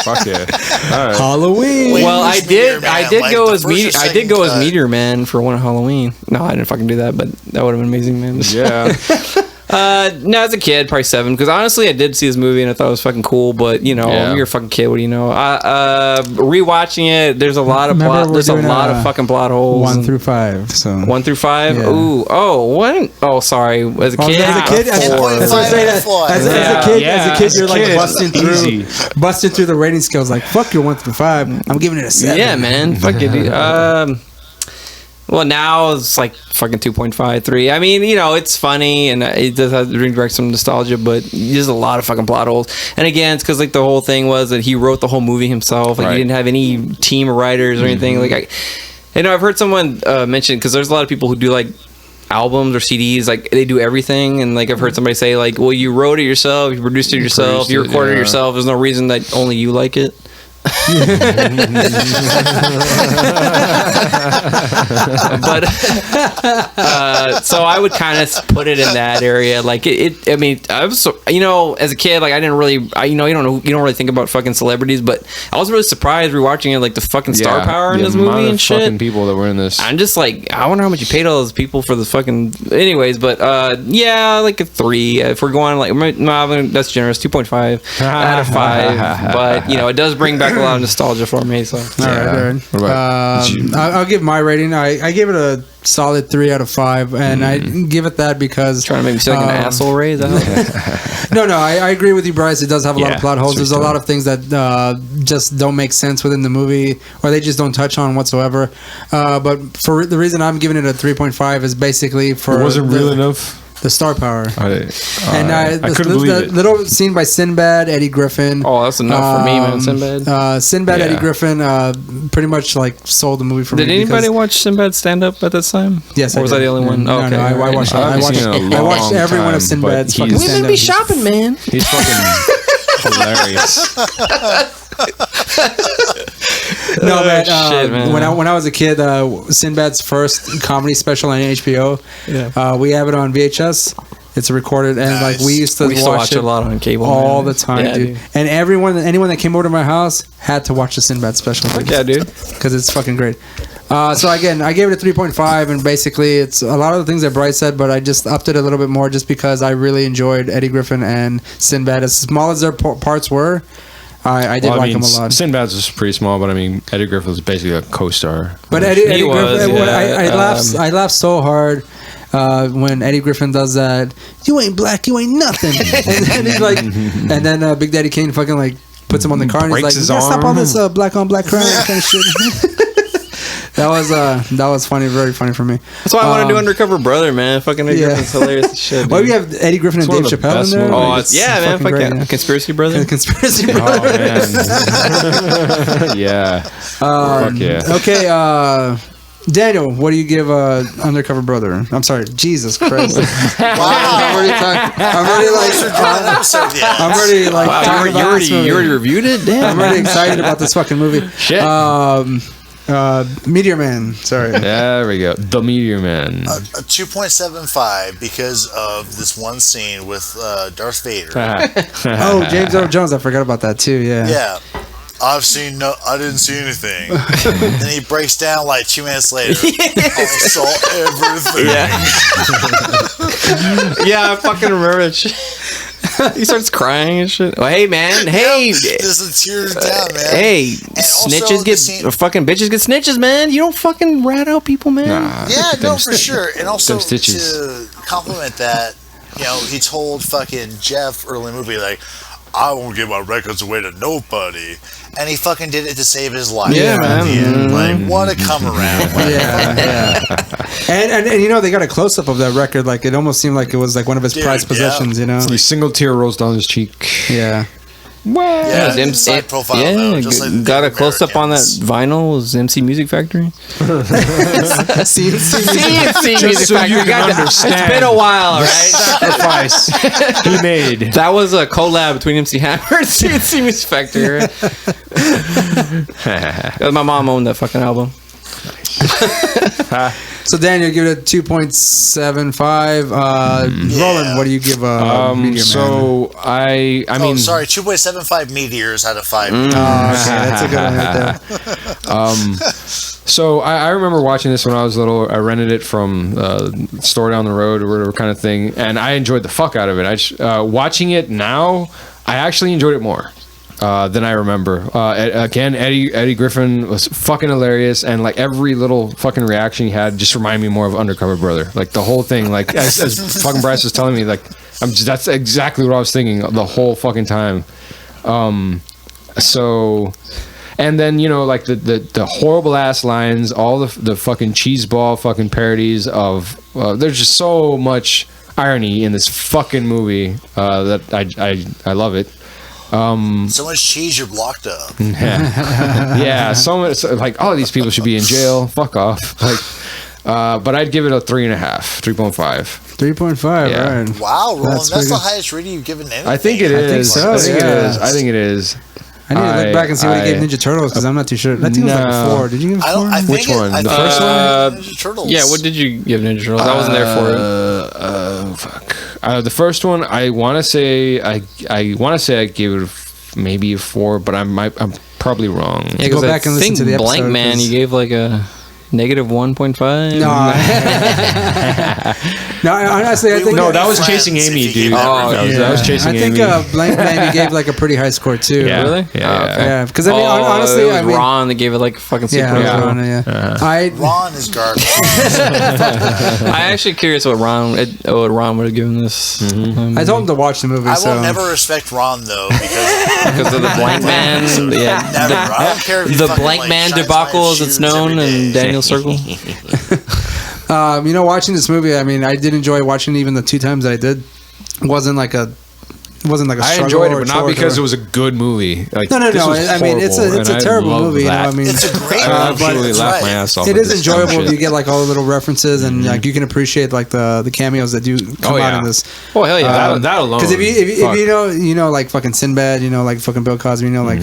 Fuck yeah! All right. Halloween. Well, I did go as Meteor Meteor Man for one Halloween. No, I didn't fucking do that, but that would have been amazing, man. Yeah. No, as a kid, probably 7, because honestly, I did see this movie and I thought it was fucking cool. But you know, you're a fucking kid. What do you know? Rewatching it, there's a lot of fucking plot holes. 1 through 5. So 1 through 5. Yeah. Ooh, what? Oh, sorry. As a kid, as a kid, as a kid, you're like busting through the rating scales. Like fuck your 1 through 5. I'm giving it a 7. Yeah, man. Fuck it, dude. Well, now it's like fucking 2.5, 3. I mean, you know, it's funny and it does have to bring back some nostalgia, but there's a lot of fucking plot holes. And again, it's because like the whole thing was that he wrote the whole movie himself. Like he didn't have any team of writers or anything. Like I've heard someone mention, because there's a lot of people who do like albums or CDs, like they do everything, and like I've heard somebody say like, well, you wrote it yourself, you produced it yourself, you recorded it yourself. There's no reason that only you like it. But so I would kind of put it in that area. Like I mean, I was as a kid, like I didn't really, you don't really think about fucking celebrities, but I was really surprised rewatching it, like the fucking star power in this movie and shit. Fucking people that were in this. I'm just like, I wonder how much you paid all those people for the fucking. Anyways, but like a 3. If we're going like, no, that's generous. 2.5 out of 5. But it does bring back a lot of nostalgia for me. So all right. What about I'll give my rating. I gave it a solid 3 out of 5, and I give it that because trying to make me sound like an asshole, Ray. No, I agree with you, Bryce. It does have a lot of plot holes. There's a lot of things that just don't make sense within the movie, or they just don't touch on whatsoever. But for the reason I'm giving it a 3.5 is basically for it wasn't real enough. The star power. I couldn't believe it. Little scene by Sinbad, Eddie Griffin. Oh, that's enough for me, man. Sinbad, Eddie Griffin pretty much like sold the movie for me. Did anybody watch Sinbad stand up at this time? Yes, or was I the only one? No, okay. I watched every one of Sinbad's fucking stand-ups. Women be shopping, man. He's fucking hilarious. No, man. When I was a kid, Sinbad's first comedy special on HBO. Yeah. We have it on VHS. It's recorded, and like we used to watch it a lot on cable all the time, dude. And anyone that came over to my house had to watch the Sinbad special. Yeah, dude, because it's fucking great. So again, I gave it a 3.5, and basically it's a lot of the things that Bryce said, but I just upped it a little bit more just because I really enjoyed Eddie Griffin and Sinbad. As small as their parts were, I did like him a lot. Sinbad's was pretty small, but I mean, Eddie Griffin was basically a co-star. But Eddie Griffin, I laughed so hard when Eddie Griffin does that. You ain't black, you ain't nothing. and he's like, and then Big Daddy Kane fucking like puts him on the car and he's like, stop all this black on black crime kind of shit. That was funny, very funny for me. That's why I want to do Undercover Brother, man. Fucking Eddie Griffin's hilarious as shit. Why do you have Eddie Griffin and Dave Chappelle in there? Oh, yeah, man. Fuck yeah. Conspiracy Brother. Conspiracy Brother. Oh, man. Yeah. Fuck yeah. Okay, Daniel, what do you give Undercover Brother? I'm sorry, Jesus Christ! Wow, you already reviewed it. Damn, I'm already excited about this fucking movie. Shit. Meteor Man. Sorry. There we go. The Meteor Man. A 2.75 because of this one scene with Darth Vader. Oh, James Earl Jones. I forgot about that too. Yeah. Yeah. I didn't see anything. Then he breaks down like 2 minutes later. I saw everything. Yeah, I fucking remember that shit. He starts crying and shit. Oh, hey, man. Hey. There's the tears down, man. Hey, snitches fucking bitches get snitches, man. You don't fucking rat out people, man. Yeah, no, for sure. And also to compliment that, he told fucking Jeff early in the movie, like, I won't give my records away to nobody. And he fucking did it to save his life. Yeah, man. Like, what a come around. Yeah. And you know, they got a close up of that record. Like, it almost seemed like it was like one of his prized possessions. You know, a single tear rolls down his cheek. Yeah. Well, yeah, MC, side profile. yeah, though, just like got a close up on that vinyl. Was MC Music Factory? CNC Music so Factory. you can understand. It's been a while, right? Sacrifice he made. That was a collab between MC Hammer and CNC Music Factory. Right? My mom owned that fucking album. So Daniel, give it a 2.75. Roland, what do you give Meteor Man? So I mean, sorry, 2.75 meteors out of 5. Okay, that's a good one right there. So I remember watching this when I was little. I rented it from the store down the road or whatever kind of thing, and I enjoyed the fuck out of it. Watching it now, I actually enjoyed it more than I remember. Again, Eddie Griffin was fucking hilarious, and like every little fucking reaction he had just reminded me more of Undercover Brother. Like the whole thing, like as fucking Bryce was telling me, like that's exactly what I was thinking the whole fucking time. So. And then, you know, like the horrible ass lines, all the fucking cheeseball fucking parodies of there's just so much irony in this fucking movie that I love it. So much cheese, you're blocked up. Yeah, so much, like all of these people should be in jail. Fuck off. Like, but I'd give it a 3.5, 3.5. 3.5. Yeah. Right. Wow, Roland, That's that's the good. highest rating you've given anything. I think it is. so, I think it yeah. is. I think it is. I need to look back and see what he gave Ninja Turtles because I'm not too sure. I think it was like a 4. Did you give it a 4? Which one? The first one? Ninja Turtles. Yeah, what did you give Ninja Turtles? I wasn't there for it. Fuck. The first one, I want to say I gave it maybe a 4, but I'm probably wrong. Yeah, Go because back and listen to the Blank episode, Man, 'cause- you gave like a -1.5. No, honestly, I think No, that was Friends, Chasing if Amy, you gave dude. that review. That was Chasing I think Amy. Blank Man, you gave like a pretty high score too. Yeah. Really? Yeah. Yeah, because I mean, Oh, honestly, it was I mean, Ron that gave it like a fucking yeah, sequel. yeah. Ron is garbage. I'm actually curious what Ron would have given this. I told him to watch the movie. I so. will never respect Ron though Because of the Blank Man. Yeah, Never. I don't care if he the fucking, Blank like, Man shines debacle, my as it's shoes known every in day. Daniel's circle. You know, watching this movie, I mean, I did enjoy watching it even the 2 times that I did. It wasn't like a struggle. I enjoyed it, or but not chore because or- it was a good movie. Like, No. this was I mean, it's horrible, a and I terrible love movie. You know, that. I mean, It's a great I movie. absolutely That's laughed right. my ass off. it at is this dumb enjoyable. shit. You get like all the little references, and like you can appreciate like the cameos that do come out in this. Oh hell yeah! that alone. Because if fuck. you know like fucking Sinbad, you know like fucking Bill Cosby, you know like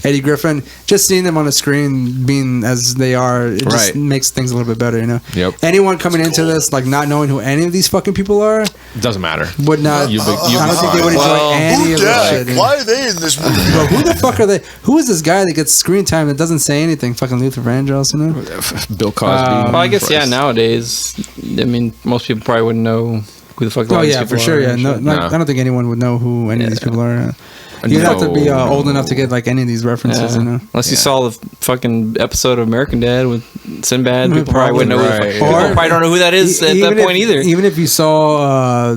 Eddie Griffin, just seeing them on the screen being as they are, it just Right. makes things a little bit better. You know. Yep. Anyone coming into this like not knowing who any of these fucking people are Doesn't matter. would not. You'll be I don't think they would enjoy Well, any Who of this died? shit. you know. Why are they in this movie? Bro, who the fuck are they? Who is this guy that gets screen time that doesn't say anything? Fucking Luther Vandross, you know? Bill Cosby. Well, I guess Christ. nowadays, I mean, most people probably wouldn't know who the fuck. Oh all these yeah, people for sure. are Yeah, and no, shit. I don't think anyone would know who any of these people are. You'd have to be old enough to get like any of these references, you know. Unless you saw the fucking episode of American Dad with Sinbad, people probably wouldn't know. Right. People Or- probably don't know who that is at that point either. Even if you saw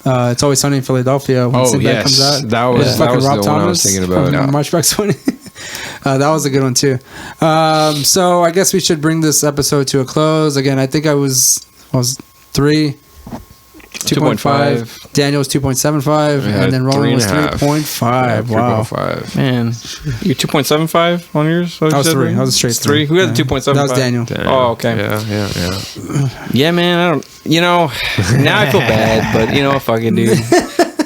It's Always Sunny in Philadelphia when Sinbad comes out. That was Fucking the Rob one I was Thomas thinking about. from March Back 20. That was a good one too. So I guess we should bring this episode to a close. Again, I think I was 3. 2.5. Daniel was 2.75, Yeah, and then Roland was 3.5. 3.5. Wow. 3.5. Man, you 2.75 on yours? That was 3. That was a straight 3. Who had Yeah. 2.75? That was Daniel. Oh, okay. Yeah. Yeah, man. I don't. You know, now I feel bad, but you know what, fuck it, dude.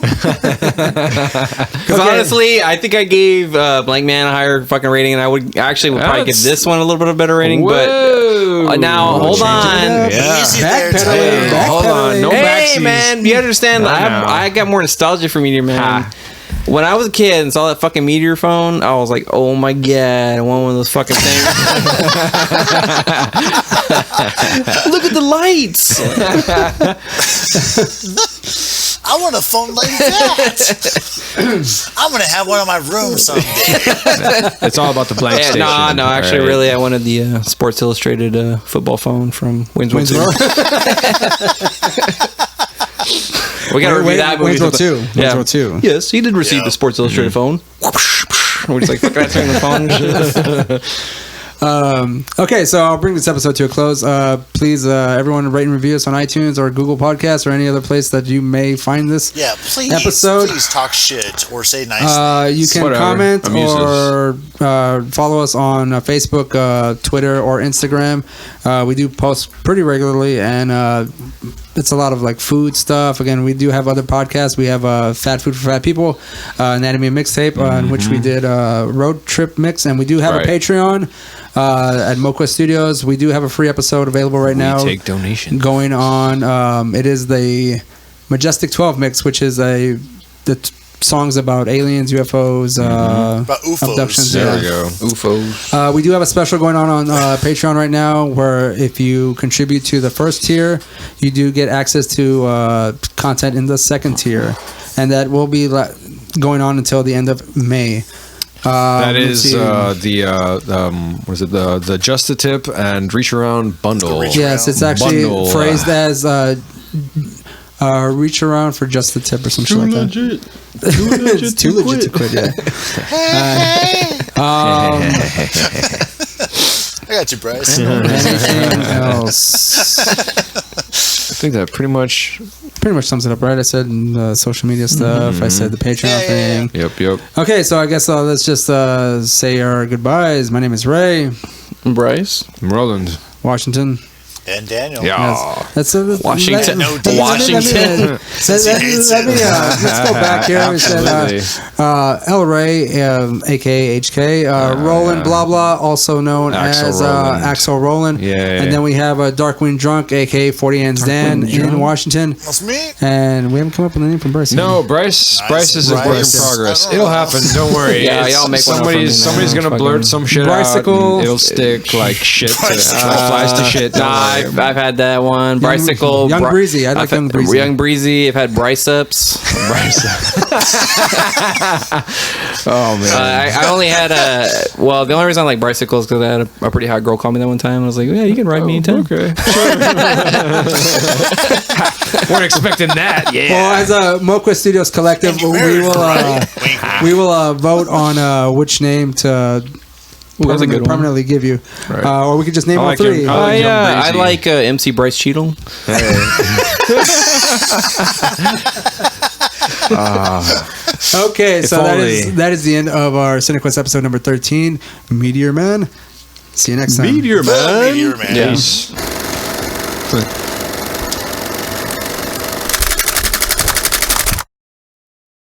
Because honestly, I think I gave Blank Man a higher fucking rating, and I would probably give this one a little bit of a better rating. Whoa. But now, hold on. Yeah. Easy there, Backpedaling, Tim. Hold on, no Hey, backsies. man, you understand? I got more nostalgia for Meteor Man. Ha. When I was a kid and saw that fucking Meteor phone, I was like, oh my god, I want one of those fucking things. Look at the lights. I want a phone like that. I'm gonna have one in my room someday. It's all about the blank station. No, actually, Right. really, I wanted the Sports Illustrated football phone from Wayne's World 2. We gotta review that movie. Wayne's World 2. Yeah. Wayne's World 2. Yes, he did receive the Sports Illustrated phone. We're just like fucking answering the phone and shit. Okay, so I'll bring this episode to a close. Please, everyone, rate and review us on iTunes or Google Podcasts or any other place that you may find this episode. Please talk shit or say nice things. You can comment or follow us on Facebook, Twitter, or Instagram. We do post pretty regularly, and it's a lot of like food stuff. Again, we do have other podcasts. We have Fat Food for Fat People, Anatomy Mixtape, in which we did a road trip mix, and we do have a Patreon at MoQuest Studios. We do have a free episode available right now. We take donations going on. It is the Majestic 12 mix, which is songs about aliens, UFOs, about UFOs. abductions. There we go. UFOs. We do have a special going on Patreon right now, where if you contribute to the first tier, you do get access to content in the second tier, and that will be going on until the end of May. That is what is it? The Just a Tip and Reach Around bundle. Yes, it's actually phrased as reach around for just the tip or something like that. It's too legit to quit. Yeah. I got you, Bryce. Anything else? I think that pretty much sums it up, right? I said social media stuff. I said the Patreon thing. Yep. Okay, so I guess let's just say our goodbyes. My name is Ray. I'm Bryce. I'm Roland. Washington. And Daniel. Yeah. That's Washington. Let me let's go back here. We said El Ray, aka HK, Roland, blah blah, also known as Axel Roland. Yeah. And then we have Darkwing Drunk, aka 40 Hands Dan in Washington. That's me. And we haven't come up with a name from Bryce. No, Bryce is a work in progress. It'll happen. Don't worry. Yeah, y'all make somebody's gonna blurt some shit Bicycle. out. And it'll stick like shit. Flies to shit. I've had that one. Bicycle. Young Breezy. I like Young Breezy. Young Breezy. I've had Bryceps. Oh man. I only had the only reason I like bicycles is because I had a pretty hot girl call me that one time. I was like, yeah, you can ride me anytime. Okay. Weren't expecting that. Yeah. Well, as a MoQuest Studios collective, we will vote on which name to permanently give you, or we could just name all three. I like MC Bryce Cheadle. Okay, so that is the end of our CineQuest episode number 13, Meteor Man. See you next time. Meteor Man. Yes.